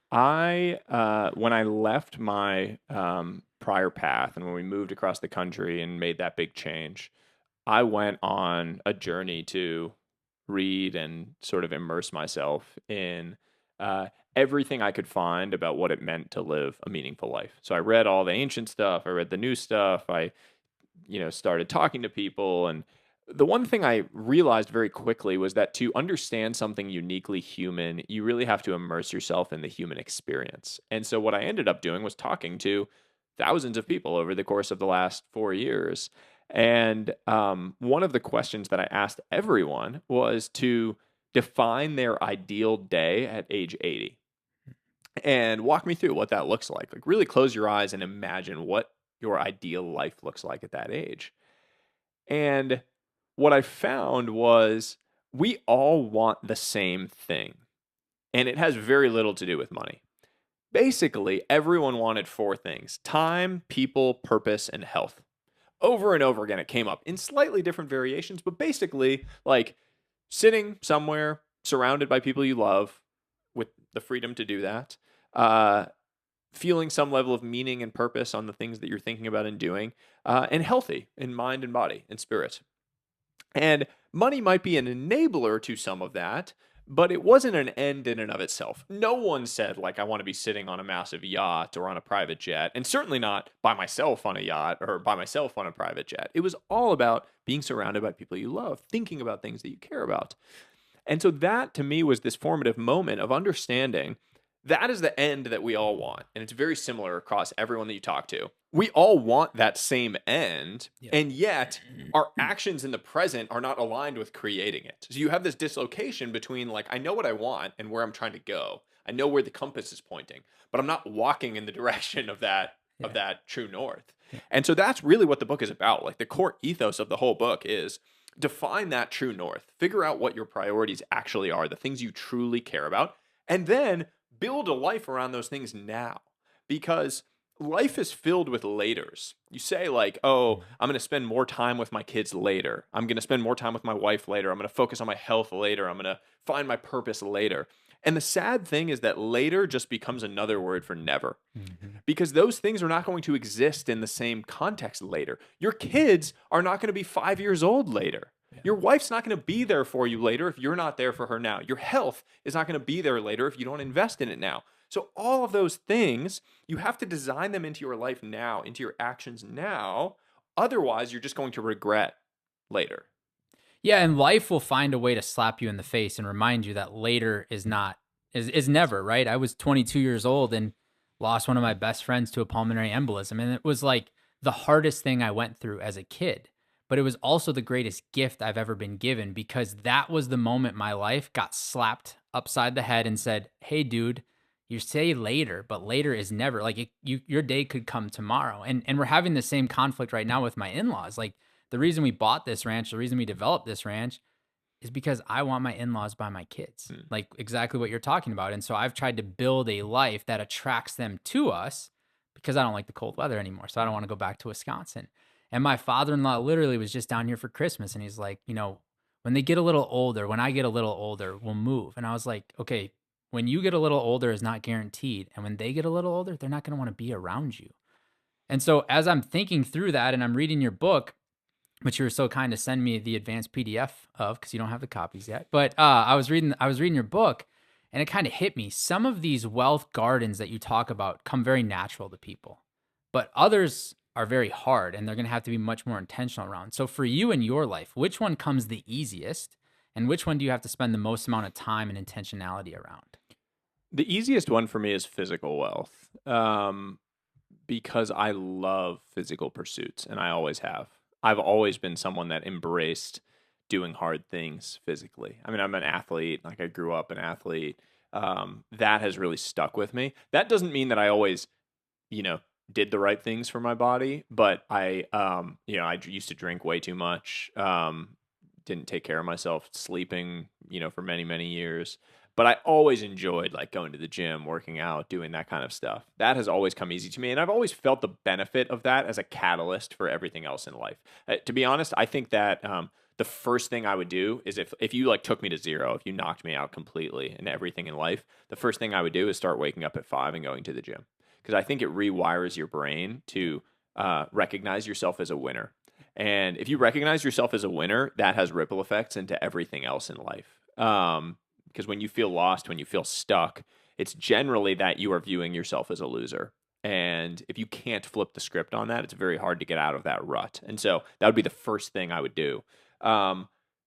When I left my prior path and when we moved across the country and made that big change, I went on a journey to read and sort of immerse myself in uh, everything I could find about what it meant to live a meaningful life. So I read all the ancient stuff, I read the new stuff, I started talking to people. And the one thing I realized very quickly was that to understand something uniquely human, you really have to immerse yourself in the human experience. And so what I ended up doing was talking to thousands of people over the course of the last 4 years. And one of the questions that I asked everyone was to define their ideal day at age 80 and walk me through what that looks like. Like, really close your eyes and imagine what your ideal life looks like at that age. And what I found was we all want the same thing, and it has very little to do with money. Basically, everyone wanted four things: time, people, purpose, and health. Over and over again, it came up in slightly different variations, but basically, like sitting somewhere surrounded by people you love with the freedom to do that, uh, feeling some level of meaning and purpose on the things that you're thinking about and doing, and healthy in mind and body and spirit. And money might be an enabler to some of that, but it wasn't an end in and of itself. No one said, like, I want to be sitting on a massive yacht or on a private jet, and certainly not by myself on a yacht or by myself on a private jet. It was all about being surrounded by people you love, thinking about things that you care about. And so that to me was this formative moment of understanding that is the end that we all want. And it's very similar across everyone that you talk to. We all want that same end, Yeah. and yet our actions in the present are not aligned with creating it. So you have this dislocation between, like, I know what I want and where I'm trying to go. I know where the compass is pointing, but I'm not walking in the direction of Yeah. that true north. Yeah. And so that's really what the book is about. Like, the core ethos of the whole book is define that true north. Figure out what your priorities actually are, the things you truly care about, and then build a life around those things now. Because life is filled with laters. You say, like, oh, Mhm. I'm going to spend more time with my kids later. I'm going to spend more time with my wife later. I'm going to focus on my health later. I'm going to find my purpose later. And the sad thing is that later just becomes another word for never, Mhm. because those things are not going to exist in the same context later. Your kids are not going to be 5 years old later. Yeah. Your wife's not going to be there for you later if you're not there for her now. Your health is not going to be there later if you don't invest in it now. So, all of those things, you have to design them into your life now, into your actions now. Otherwise, you're just going to regret later. Yeah, and life will find a way to slap you in the face and remind you that later is never, right? I was 22 years old and lost one of my best friends to a pulmonary embolism, and it was like the hardest thing I went through as a kid. But it was also the greatest gift I've ever been given because that was the moment my life got slapped upside the head and said, "Hey dude, you say later, but later is never. Like your day could come tomorrow." And we're having the same conflict right now with my in-laws. Like the reason we bought this ranch, the reason we developed this ranch is because I want my in-laws by my kids. Hmm. Like exactly what you're talking about. And so I've tried to build a life that attracts them to us because I don't like the cold weather anymore. So I don't want to go back to Wisconsin. And my father-in-law literally was just down here for Christmas and he's like, when they get a little older, when I get a little older, we'll move. And I was like, okay, when you get a little older is not guaranteed. And when they get a little older, they're not going to want to be around you. And so as I'm thinking through that and I'm reading your book, which you were so kind to send me the advanced PDF of, because you don't have the copies yet. But I was reading your book, and it kind of hit me. Some of these wealth gardens that you talk about come very natural to people, but others are very hard, and they're going to have to be much more intentional around. So for you in your life, which one comes the easiest, and which one do you have to spend the most amount of time and intentionality around? The easiest one for me is physical wealth, because I love physical pursuits, and I always have. I've always been someone that embraced doing hard things physically. I mean, I'm an athlete. Like I grew up an athlete. That has really stuck with me. That doesn't mean that I always, you know, did the right things for my body, but I used to drink way too much. Didn't take care of myself, sleeping, for many, many years. But I always enjoyed like going to the gym, working out, doing that kind of stuff. That has always come easy to me. And I've always felt the benefit of that as a catalyst for everything else in life. To be honest, I think that the first thing I would do is if you like took me to zero, if you knocked me out completely in everything in life, the first thing I would do is start waking up at 5 and going to the gym. Because I think it rewires your brain to recognize yourself as a winner. And if you recognize yourself as a winner, that has ripple effects into everything else in life. Because when you feel lost, when you feel stuck, it's generally that you are viewing yourself as a loser. And if you can't flip the script on that, it's very hard to get out of that rut. And so that would be the first thing I would do.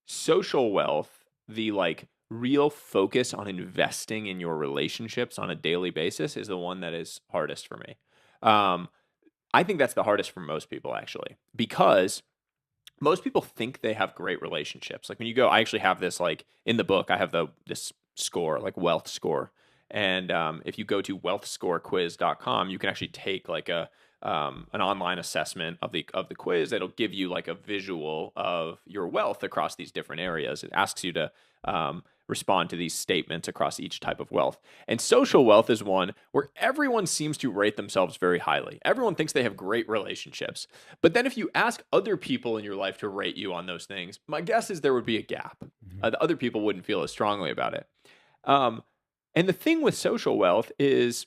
Social wealth, the like real focus on investing in your relationships on a daily basis is the one that is hardest for me. I think that's the hardest for most people actually, because most people think they have great relationships. Like when you go, I actually have this like in the book, I have this score, like wealth score. And if you go to wealthscorequiz.com, you can actually take like an online assessment of the quiz that'll give you like a visual of your wealth across these different areas. It asks you to respond to these statements across each type of wealth. And social wealth is one where everyone seems to rate themselves very highly. Everyone thinks they have great relationships. But then if you ask other people in your life to rate you on those things, my guess is there would be a gap. Mhm. The other people wouldn't feel as strongly about it. And the thing with social wealth is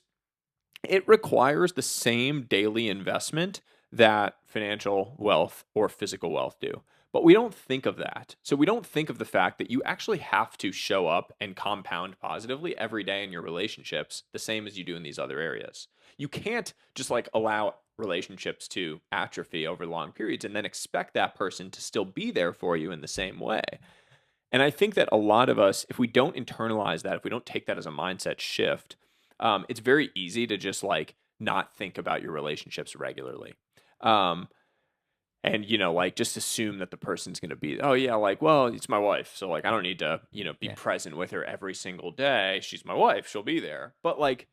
it requires the same daily investment that financial wealth or physical wealth do. But we don't think of that. So we don't think of the fact that you actually have to show up and compound positively every day in your relationships, the same as you do in these other areas. You can't just like allow relationships to atrophy over long periods and then expect that person to still be there for you in the same way. And I think that a lot of us, if we don't internalize that, if we don't take that as a mindset shift, it's very easy to just like not think about your relationships regularly. Um, and like just assume that the person's going to be, oh yeah, like, well, it's my wife, so like I don't need to be Yeah. present with her every single day. She's my wife, she'll be there. But like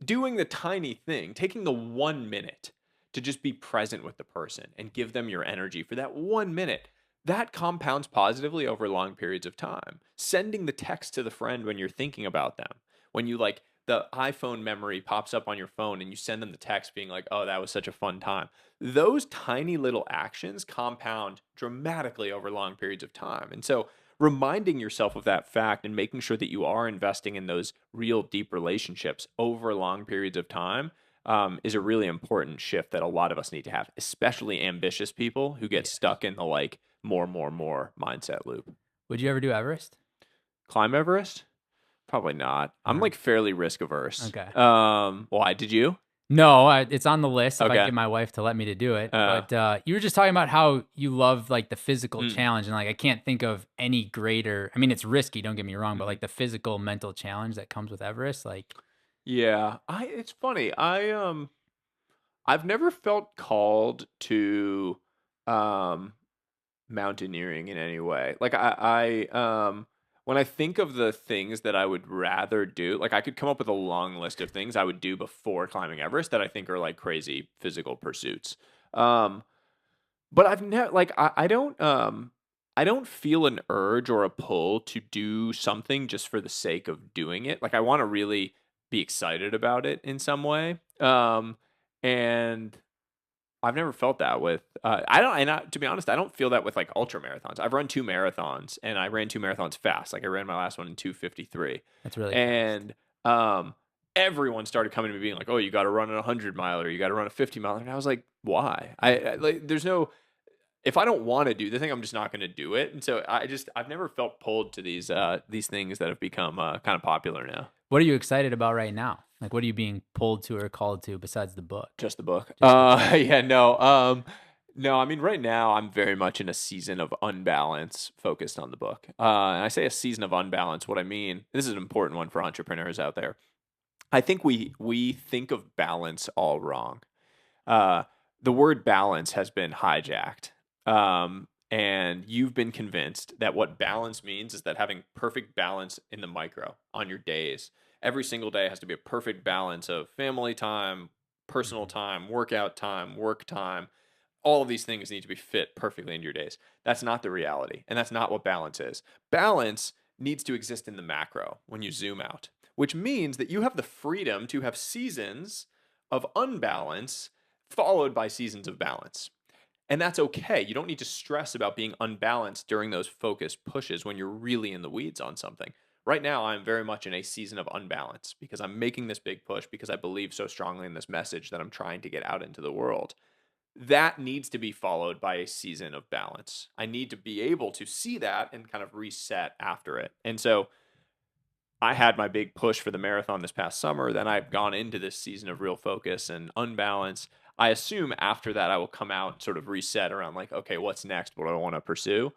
doing the tiny thing, taking the 1 minute to just be present with the person and give them your energy for that 1 minute, that compounds positively over long periods of time. Sending the text to the friend when you're thinking about them, when you like the iPhone memory pops up on your phone and you send them the text being like, oh, that was such a fun time. Those tiny little actions compound dramatically over long periods of time. And so reminding yourself of that fact and making sure that you are investing in those real deep relationships over long periods of time is a really important shift that a lot of us need to have, especially ambitious people who get Yes. stuck in the like more, more, more mindset loop. Would you ever do Everest? Climb Everest? Probably not. I'm Uh-huh. like fairly risk averse. Okay. Why did you? No, it's on the list if I Okay. get my wife to let me to do it. Uh, But you were just talking about how you love like the physical mm, challenge, and like I can't think of any greater. I mean, it's risky, don't get me wrong, but mhm. like the physical mental challenge that comes with Everest, like Yeah. It's funny. I've never felt called to um mountaineering in any way. Like when I think of the things that I would rather do, like I could come up with a long list of things I would do before climbing Everest that I think are like crazy physical pursuits. Um but I've never like I don't feel an urge or a pull to do something just for the sake of doing it. Like I want to really be excited about it in some way. And I've never felt that with I don't and to be honest, I don't feel that with like ultra marathons. I've run 2 marathons and I ran 2 marathons fast. Like I ran my last one in 2:53. That's really fast. And everyone started coming to me being like, "Oh, you got to run a 100 miler, you got to run a 50 miler." And I was like, "Why?" I like there's no if I don't want to do the thing, I'm just not going to do it. And so I've never felt pulled to these things that have become kind of popular now. What are you excited about right now? Like, what are you being pulled to or called to besides the book? Just the book. Just the book. Yeah, no. No, I mean, right now I'm very much in a season of unbalance focused on the book. And I say a season of unbalance. What I mean, this is an important one for entrepreneurs out there. I think we think of balance all wrong. The word balance has been hijacked. And you've been convinced that what balance means is that having perfect balance in the micro on your days. Every single day has to be a perfect balance of family time, personal time, workout time, work time. All of these things need to be fit perfectly into your days. That's not the reality. And that's not what balance is. Balance needs to exist in the macro when you zoom out, which means that you have the freedom to have seasons of unbalance followed by seasons of balance. And that's okay. You don't need to stress about being unbalanced during those focused pushes when you're really in the weeds on something. Right now, I'm very much in a season of unbalance because I'm making this big push because I believe so strongly in this message that I'm trying to get out into the world. That needs to be followed by a season of balance. I need to be able to see that and kind of reset after it. And so I had my big push for the marathon this past summer. Then I've gone into this season of real focus and unbalance. I assume after that I will come out sort of reset around like, okay, what's next? What do I want to pursue?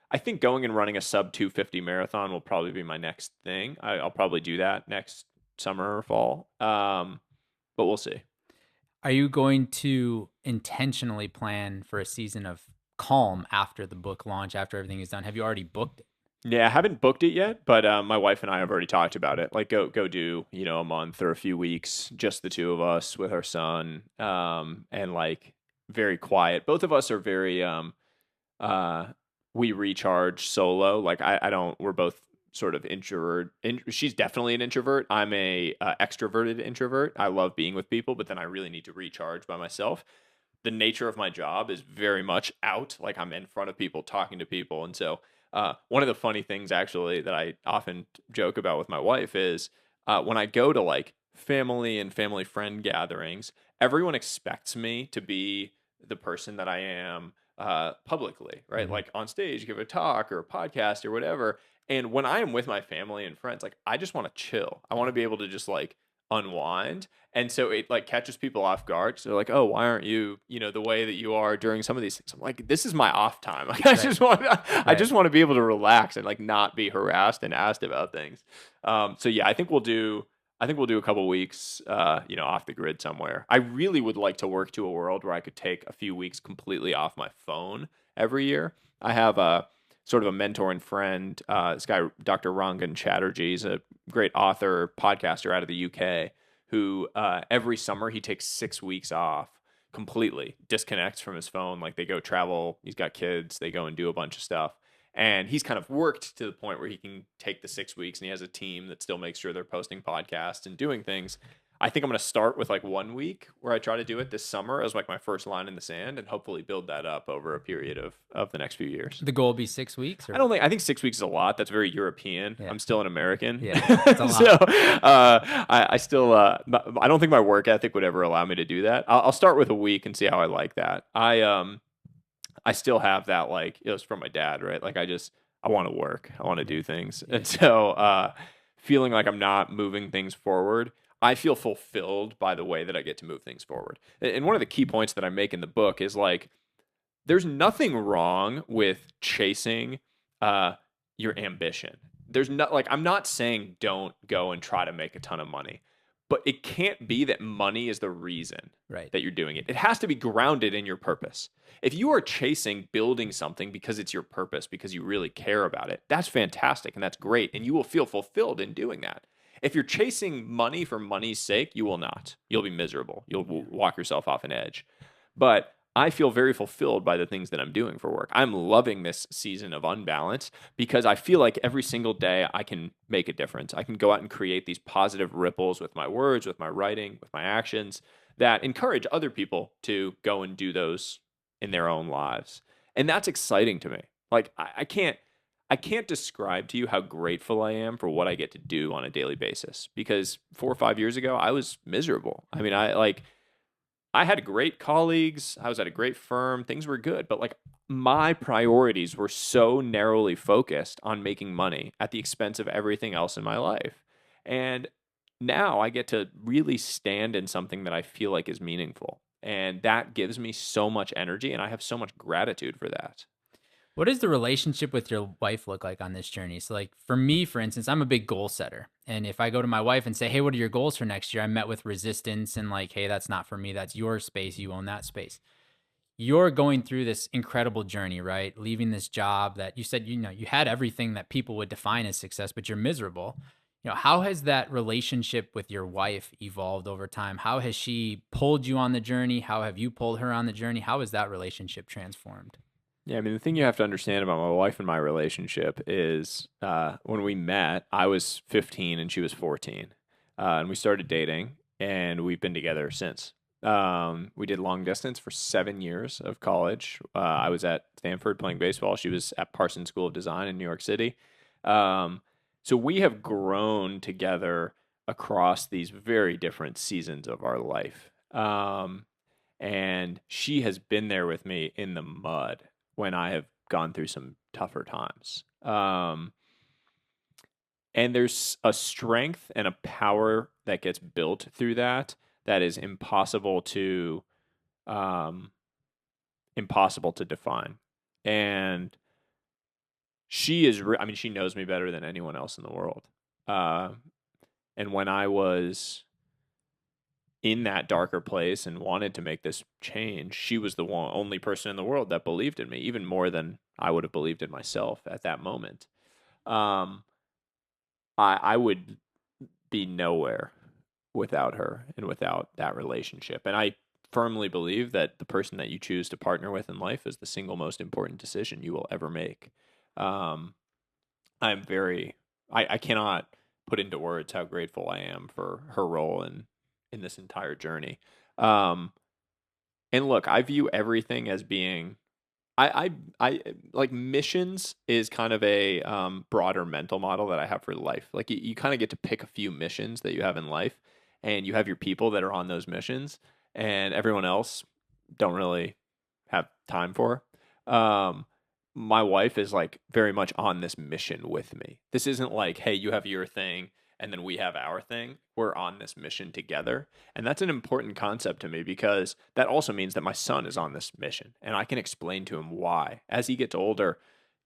I think going and running a sub 250 marathon will probably be my next thing. I'll probably do that next summer or fall. But we'll see. Are you going to intentionally plan for a season of calm after the book launch, after everything is done? Have you already booked it? Yeah, I haven't booked it yet, but my wife and I have already talked about it. Like go do, a month or a few weeks, just the two of us with our son, and like very quiet. Both of us are very we recharge solo. Like I don't we're both sort of introvert. She's definitely an introvert. I'm a extroverted introvert. I love being with people, but then I really need to recharge by myself. The nature of my job is very much out. Like I'm in front of people, talking to people. And so one of the funny things actually that I often joke about with my wife is when I go to like family and family friend gatherings, everyone expects me to be the person that I am publicly, right? Mm-hmm. Like on stage, give a talk or a podcast or whatever. And when I am with my family and friends, like I just want to chill. I want to be able to just like unwind. And so it like catches people off guard. So they're like, "Oh, why aren't you, the way that you are during some of these things?" I'm like, "This is my off time. Like I just want to be able to relax and like not be harassed and asked about things." So yeah, I think we'll do a couple weeks off the grid somewhere. I really would like to work to a world where I could take a few weeks completely off my phone every year. I have a sort of a mentor and friend, this guy, Dr. Rangan Chatterjee. He's a great author, podcaster out of the UK, who every summer he takes 6 weeks off completely, disconnects from his phone. Like they go travel, he's got kids, they go and do a bunch of stuff. And he's kind of worked to the point where he can take the 6 weeks and he has a team that still makes sure they're posting podcasts and doing things. I think I'm going to start with like 1 week where I try to do it this summer as like my first line in the sand and hopefully build that up over a period of the next few years. The goal will be 6 weeks? Or? I think 6 weeks is a lot. That's very European. Yeah. I'm still an American. Yeah, it's a lot. So I still, I don't think my work ethic would ever allow me to do that. I'll start with a week and see how I like that. I still have that, like, it was from my dad, right? Like I want to work. I want to do things. Yeah. And so feeling like I'm not moving things forward, I feel fulfilled by the way that I get to move things forward. And one of the key points that I make in the book is like, there's nothing wrong with chasing your ambition. There's not like, I'm not saying don't go and try to make a ton of money, but it can't be that money is the reason that you're doing it. It has to be grounded in your purpose. If you are chasing building something because it's your purpose, because you really care about it, that's fantastic and that's great. And you will feel fulfilled in doing that. If you're chasing money for money's sake, you will not. You'll be miserable. You'll walk yourself off an edge. But I feel very fulfilled by the things that I'm doing for work. I'm loving this season of unbalance because I feel like every single day I can make a difference. I can go out and create these positive ripples with my words, with my writing, with my actions that encourage other people to go and do those in their own lives. And that's exciting to me. Like I can't describe to you how grateful I am for what I get to do on a daily basis, because 4 or 5 years ago I was miserable. I mean, I had great colleagues, I was at a great firm, things were good, but like my priorities were so narrowly focused on making money at the expense of everything else in my life. And now I get to really stand in something that I feel like is meaningful. And that gives me so much energy, and I have so much gratitude for that. What does the relationship with your wife look like on this journey? So, like for me, for instance, I'm a big goal setter. And if I go to my wife and say, "Hey, what are your goals for next year?" I'm met with resistance and like, "Hey, that's not for me. That's your space. You own that space." You're going through this incredible journey, right? Leaving this job that you said, you had everything that people would define as success, but you're miserable. How has that relationship with your wife evolved over time? How has she pulled you on the journey? How have you pulled her on the journey? How has that relationship transformed? Yeah, I mean, the thing you have to understand about my wife and my relationship is when we met, I was 15 and she was 14. And we started dating, and we've been together since. We did long distance for 7 years of college. I was at Stanford playing baseball. She was at Parsons School of Design in New York City. Um, so we have grown together across these very different seasons of our life. And she has been there with me in the mud when I have gone through some tougher times. And there's a strength and a power that gets built through that is um, impossible to define. And I mean, she knows me better than anyone else in the world. Uh, and when I was in that darker place and wanted to make this change, she was the only person in the world that believed in me, even more than I would have believed in myself at that moment. Um, I would be nowhere without her and without that relationship. And I firmly believe that the person that you choose to partner with in life is the single most important decision you will ever make. Um, I'm very, I cannot put into words how grateful I am for her role in this entire journey. Um, and look, I view everything as being I like missions is kind of a broader mental model that I have for life. Like you kind of get to pick a few missions that you have in life, and you have your people that are on those missions, and everyone else don't really have time for. Um, my wife is like very much on this mission with me. This isn't like, hey, you have your thing and then we have our thing. We're on this mission together. And that's an important concept to me, because that also means that my son is on this mission and I can explain to him why. As he gets older,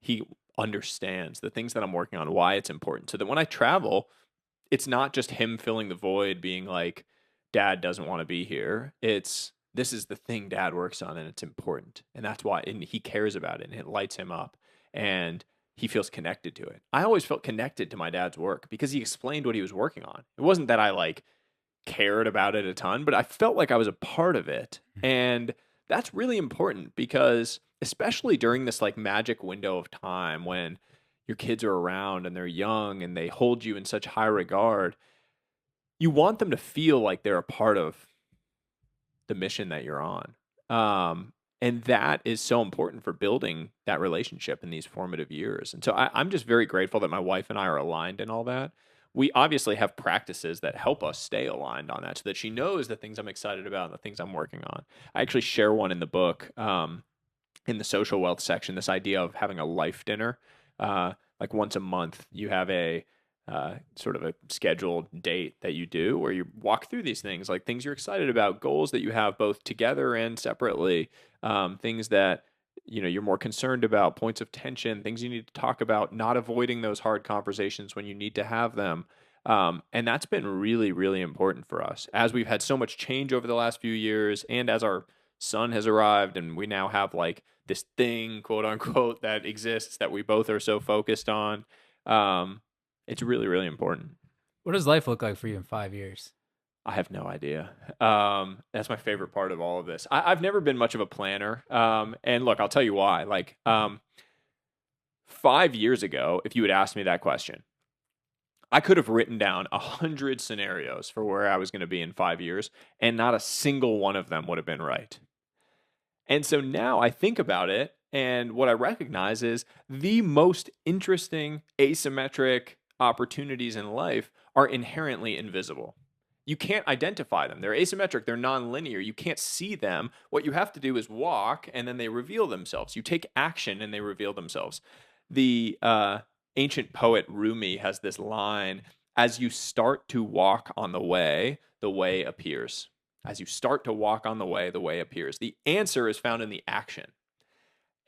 he understands the things that I'm working on, why it's important. So that when I travel, it's not just him filling the void, being like, dad doesn't want to be here. It's this is the thing dad works on and it's important. And that's why, and he cares about it and it lights him up and he feels connected to it. I always felt connected to my dad's work because he explained what he was working on. It wasn't that I like cared about it a ton, but I felt like I was a part of it. And that's really important, because especially during this like magic window of time when your kids are around and they're young and they hold you in such high regard, you want them to feel like they're a part of the mission that you're on. And that is so important for building that relationship in these formative years. And so I'm just very grateful that my wife and I are aligned in all that. We obviously have practices that help us stay aligned on that, so that she knows the things I'm excited about and the things I'm working on. I actually share one in the book, in the social wealth section, this idea of having a life dinner. Like once a month, you have a sort of a scheduled date that you do where you walk through these things, like things you're excited about, goals that you have both together and separately, things that you're more concerned about, points of tension, things you need to talk about, not avoiding those hard conversations when you need to have them. And that's been really, really important for us as we've had so much change over the last few years, and as our son has arrived and we now have like this thing, quote unquote, that exists that we both are so focused on. It's really, really important. What does life look like for you in 5 years? I have no idea. That's my favorite part of all of this. I've never been much of a planner. And look, I'll tell you why. Like 5 years ago, if you had asked me that question, I could have written down 100 scenarios for where I was going to be in 5 years, and not a single one of them would have been right. And so now I think about it, and what I recognize is the most interesting asymmetric opportunities in life are inherently invisible. You can't identify them. They're asymmetric, they're nonlinear. You can't see them. What you have to do is walk, and then they reveal themselves. You take action, and they reveal themselves. The ancient poet Rumi has this line: as you start to walk on the way appears. As you start to walk on the way appears. The answer is found in the action.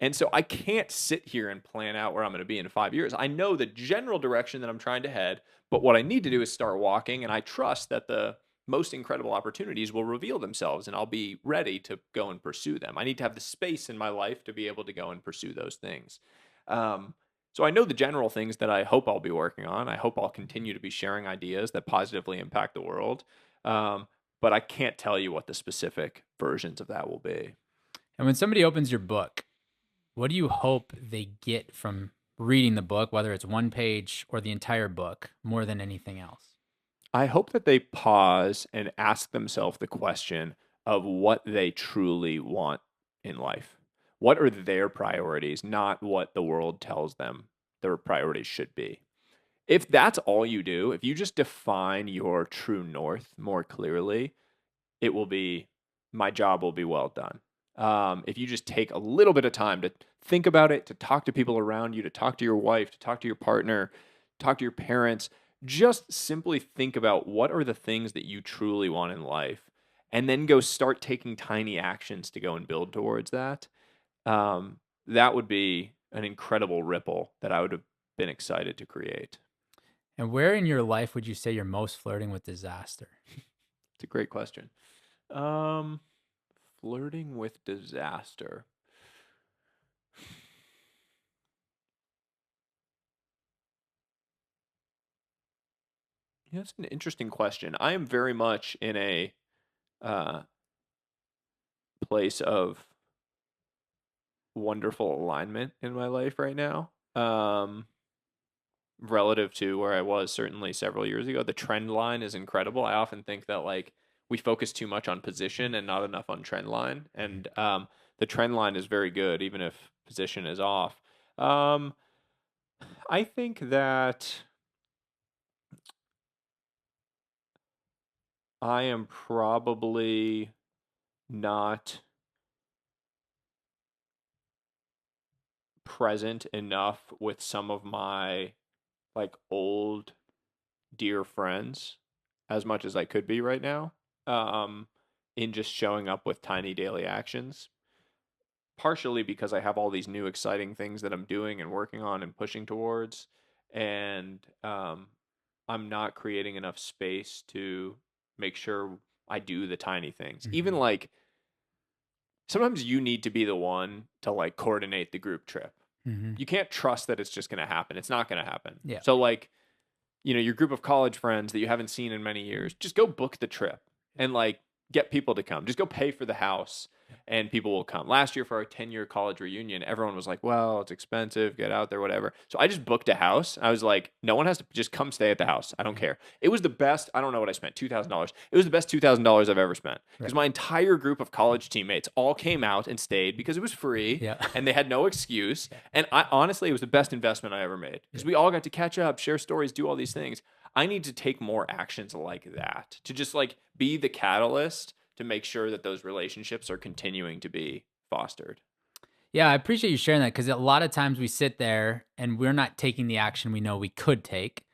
And so I can't sit here and plan out where I'm going to be in 5 years. I know the general direction that I'm trying to head, but what I need to do is start walking, and I trust that the most incredible opportunities will reveal themselves, and I'll be ready to go and pursue them. I need to have the space in my life to be able to go and pursue those things. Um, so I know the general things that I hope I'll be working on. I hope I'll continue to be sharing ideas that positively impact the world. Um, but I can't tell you what the specific versions of that will be. And when somebody opens your book, what do you hope they get from reading the book, whether it's one page or the entire book, more than anything else? I hope that they pause and ask themselves the question of what they truly want in life. What are their priorities, not what the world tells them their priorities should be. If that's all you do, if you just define your true north more clearly, it will be, my job will be well done. If you just take a little bit of time to think about it, to talk to people around you, to talk to your wife, to talk to your partner, talk to your parents, just simply think about what are the things that you truly want in life, and then go start taking tiny actions to go and build towards that. That would be an incredible ripple that I would have been excited to create. And where in your life would you say you're most flirting with disaster? It's a great question. Um, Flirting with disaster. Yeah, that's an interesting question. I am very much in a uh, place of wonderful alignment in my life right now. Relative to where I was certainly several years ago, the trend line is incredible. I often think that like we focus too much on position and not enough on trend line, and the trend line is very good, even if position is off. Um, I think that I am probably not present enough with some of my like old dear friends as much as I could be right now. Um, in just showing up with tiny daily actions. Partially because I have all these new exciting things that I'm doing and working on and pushing towards, and I'm not creating enough space to make sure I do the tiny things. Even Mhm. like sometimes you need to be the one to like coordinate the group trip. Mhm. You can't trust that it's just going to happen. It's not going to happen. Yeah. So like, your group of college friends that you haven't seen in many years, just go book the trip and like get people to come. Just go pay for the house and people will come. Last year for our 10-year college reunion, everyone was like, well, it's expensive, get out there, whatever. So I just booked a house. I was like, no one has to, just come stay at the house. I don't care. It was the best. I don't know what I spent, $2,000. It was the best $2,000 I've ever spent because Right. my entire group of college teammates all came out and stayed because it was free Yeah. and they had no excuse. And I honestly, it was the best investment I ever made because we all got to catch up, share stories, do all these things. I need to take more actions like that to just like be the catalyst to make sure that those relationships are continuing to be fostered. Yeah, I appreciate you sharing that because a lot of times we sit there and we're not taking the action we know we could take.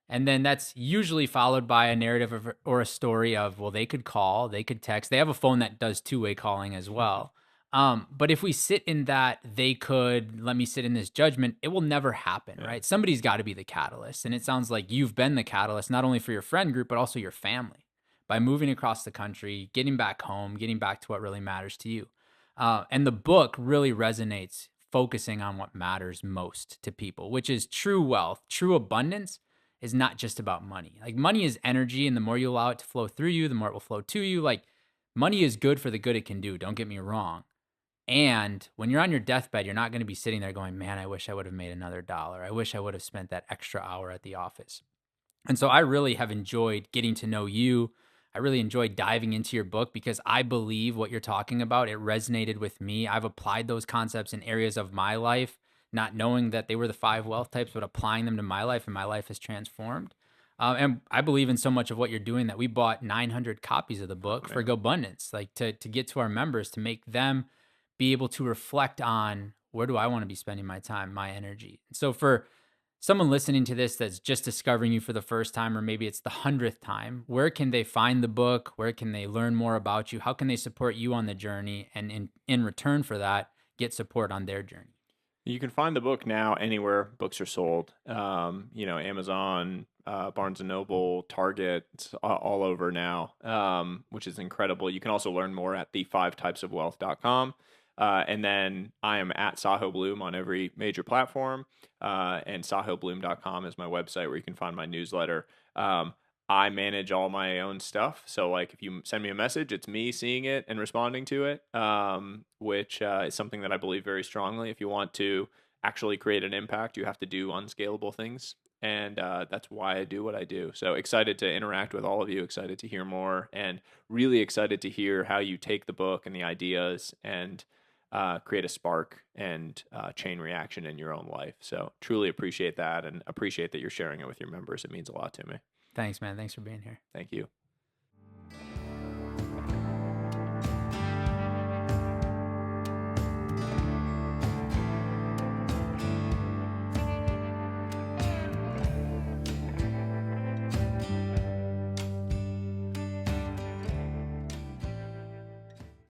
And then that's usually followed by a narrative or a story of, well, they could call, they could text. They have a phone that does two-way calling as well. But if we sit in that, they could let me sit in this judgment, it will never happen, Yeah. right? Somebody's got to be the catalyst. And it sounds like you've been the catalyst, not only for your friend group, but also your family by moving across the country, getting back home, getting back to what really matters to you. And the book really resonates, focusing on what matters most to people, which is true wealth, true abundance is not just about money. Like money is energy, and the more you allow it to flow through you, the more it will flow to you. Like money is good for the good it can do. Don't get me wrong. And when you're on your deathbed, you're not going to be sitting there going, man, I wish I would have made another dollar. I wish I would have spent that extra hour at the office. And so I really have enjoyed getting to know you. I really enjoyed diving into your book because I believe what you're talking about, it resonated with me. I've applied those concepts in areas of my life, not knowing that they were the five wealth types, but applying them to my life, and my life has transformed. And I believe in so much of what you're doing that we bought 900 copies of the Oh book for man. GoBundance, like to get to our members, to make them be able to reflect on, where do I want to be spending my time, my energy. So for someone listening to this that's just discovering you for the first time, or maybe it's the 100th time, where can they find the book? Where can they learn more about you? How can they support you on the journey? And in return for that, get support on their journey? You can find the book now anywhere books are sold. Amazon, Barnes and Noble, Target, it's all over now, which is incredible. You can also learn more at the5typesofwealth.com. And then I am at Sahil Bloom on every major platform. And sahilbloom.com is my website where you can find my newsletter. I manage all my own stuff. So, like, if you send me a message, it's me seeing it and responding to it, which is something that I believe very strongly. If you want to actually create an impact, you have to do unscalable things. And that's why I do what I do. So excited to interact with all of you, excited to hear more, and really excited to hear how you take the book and the ideas and create a spark and chain reaction in your own life. So truly appreciate that, and appreciate that you're sharing it with your members. It means a lot to me. Thanks, man. Thanks for being here. Thank you.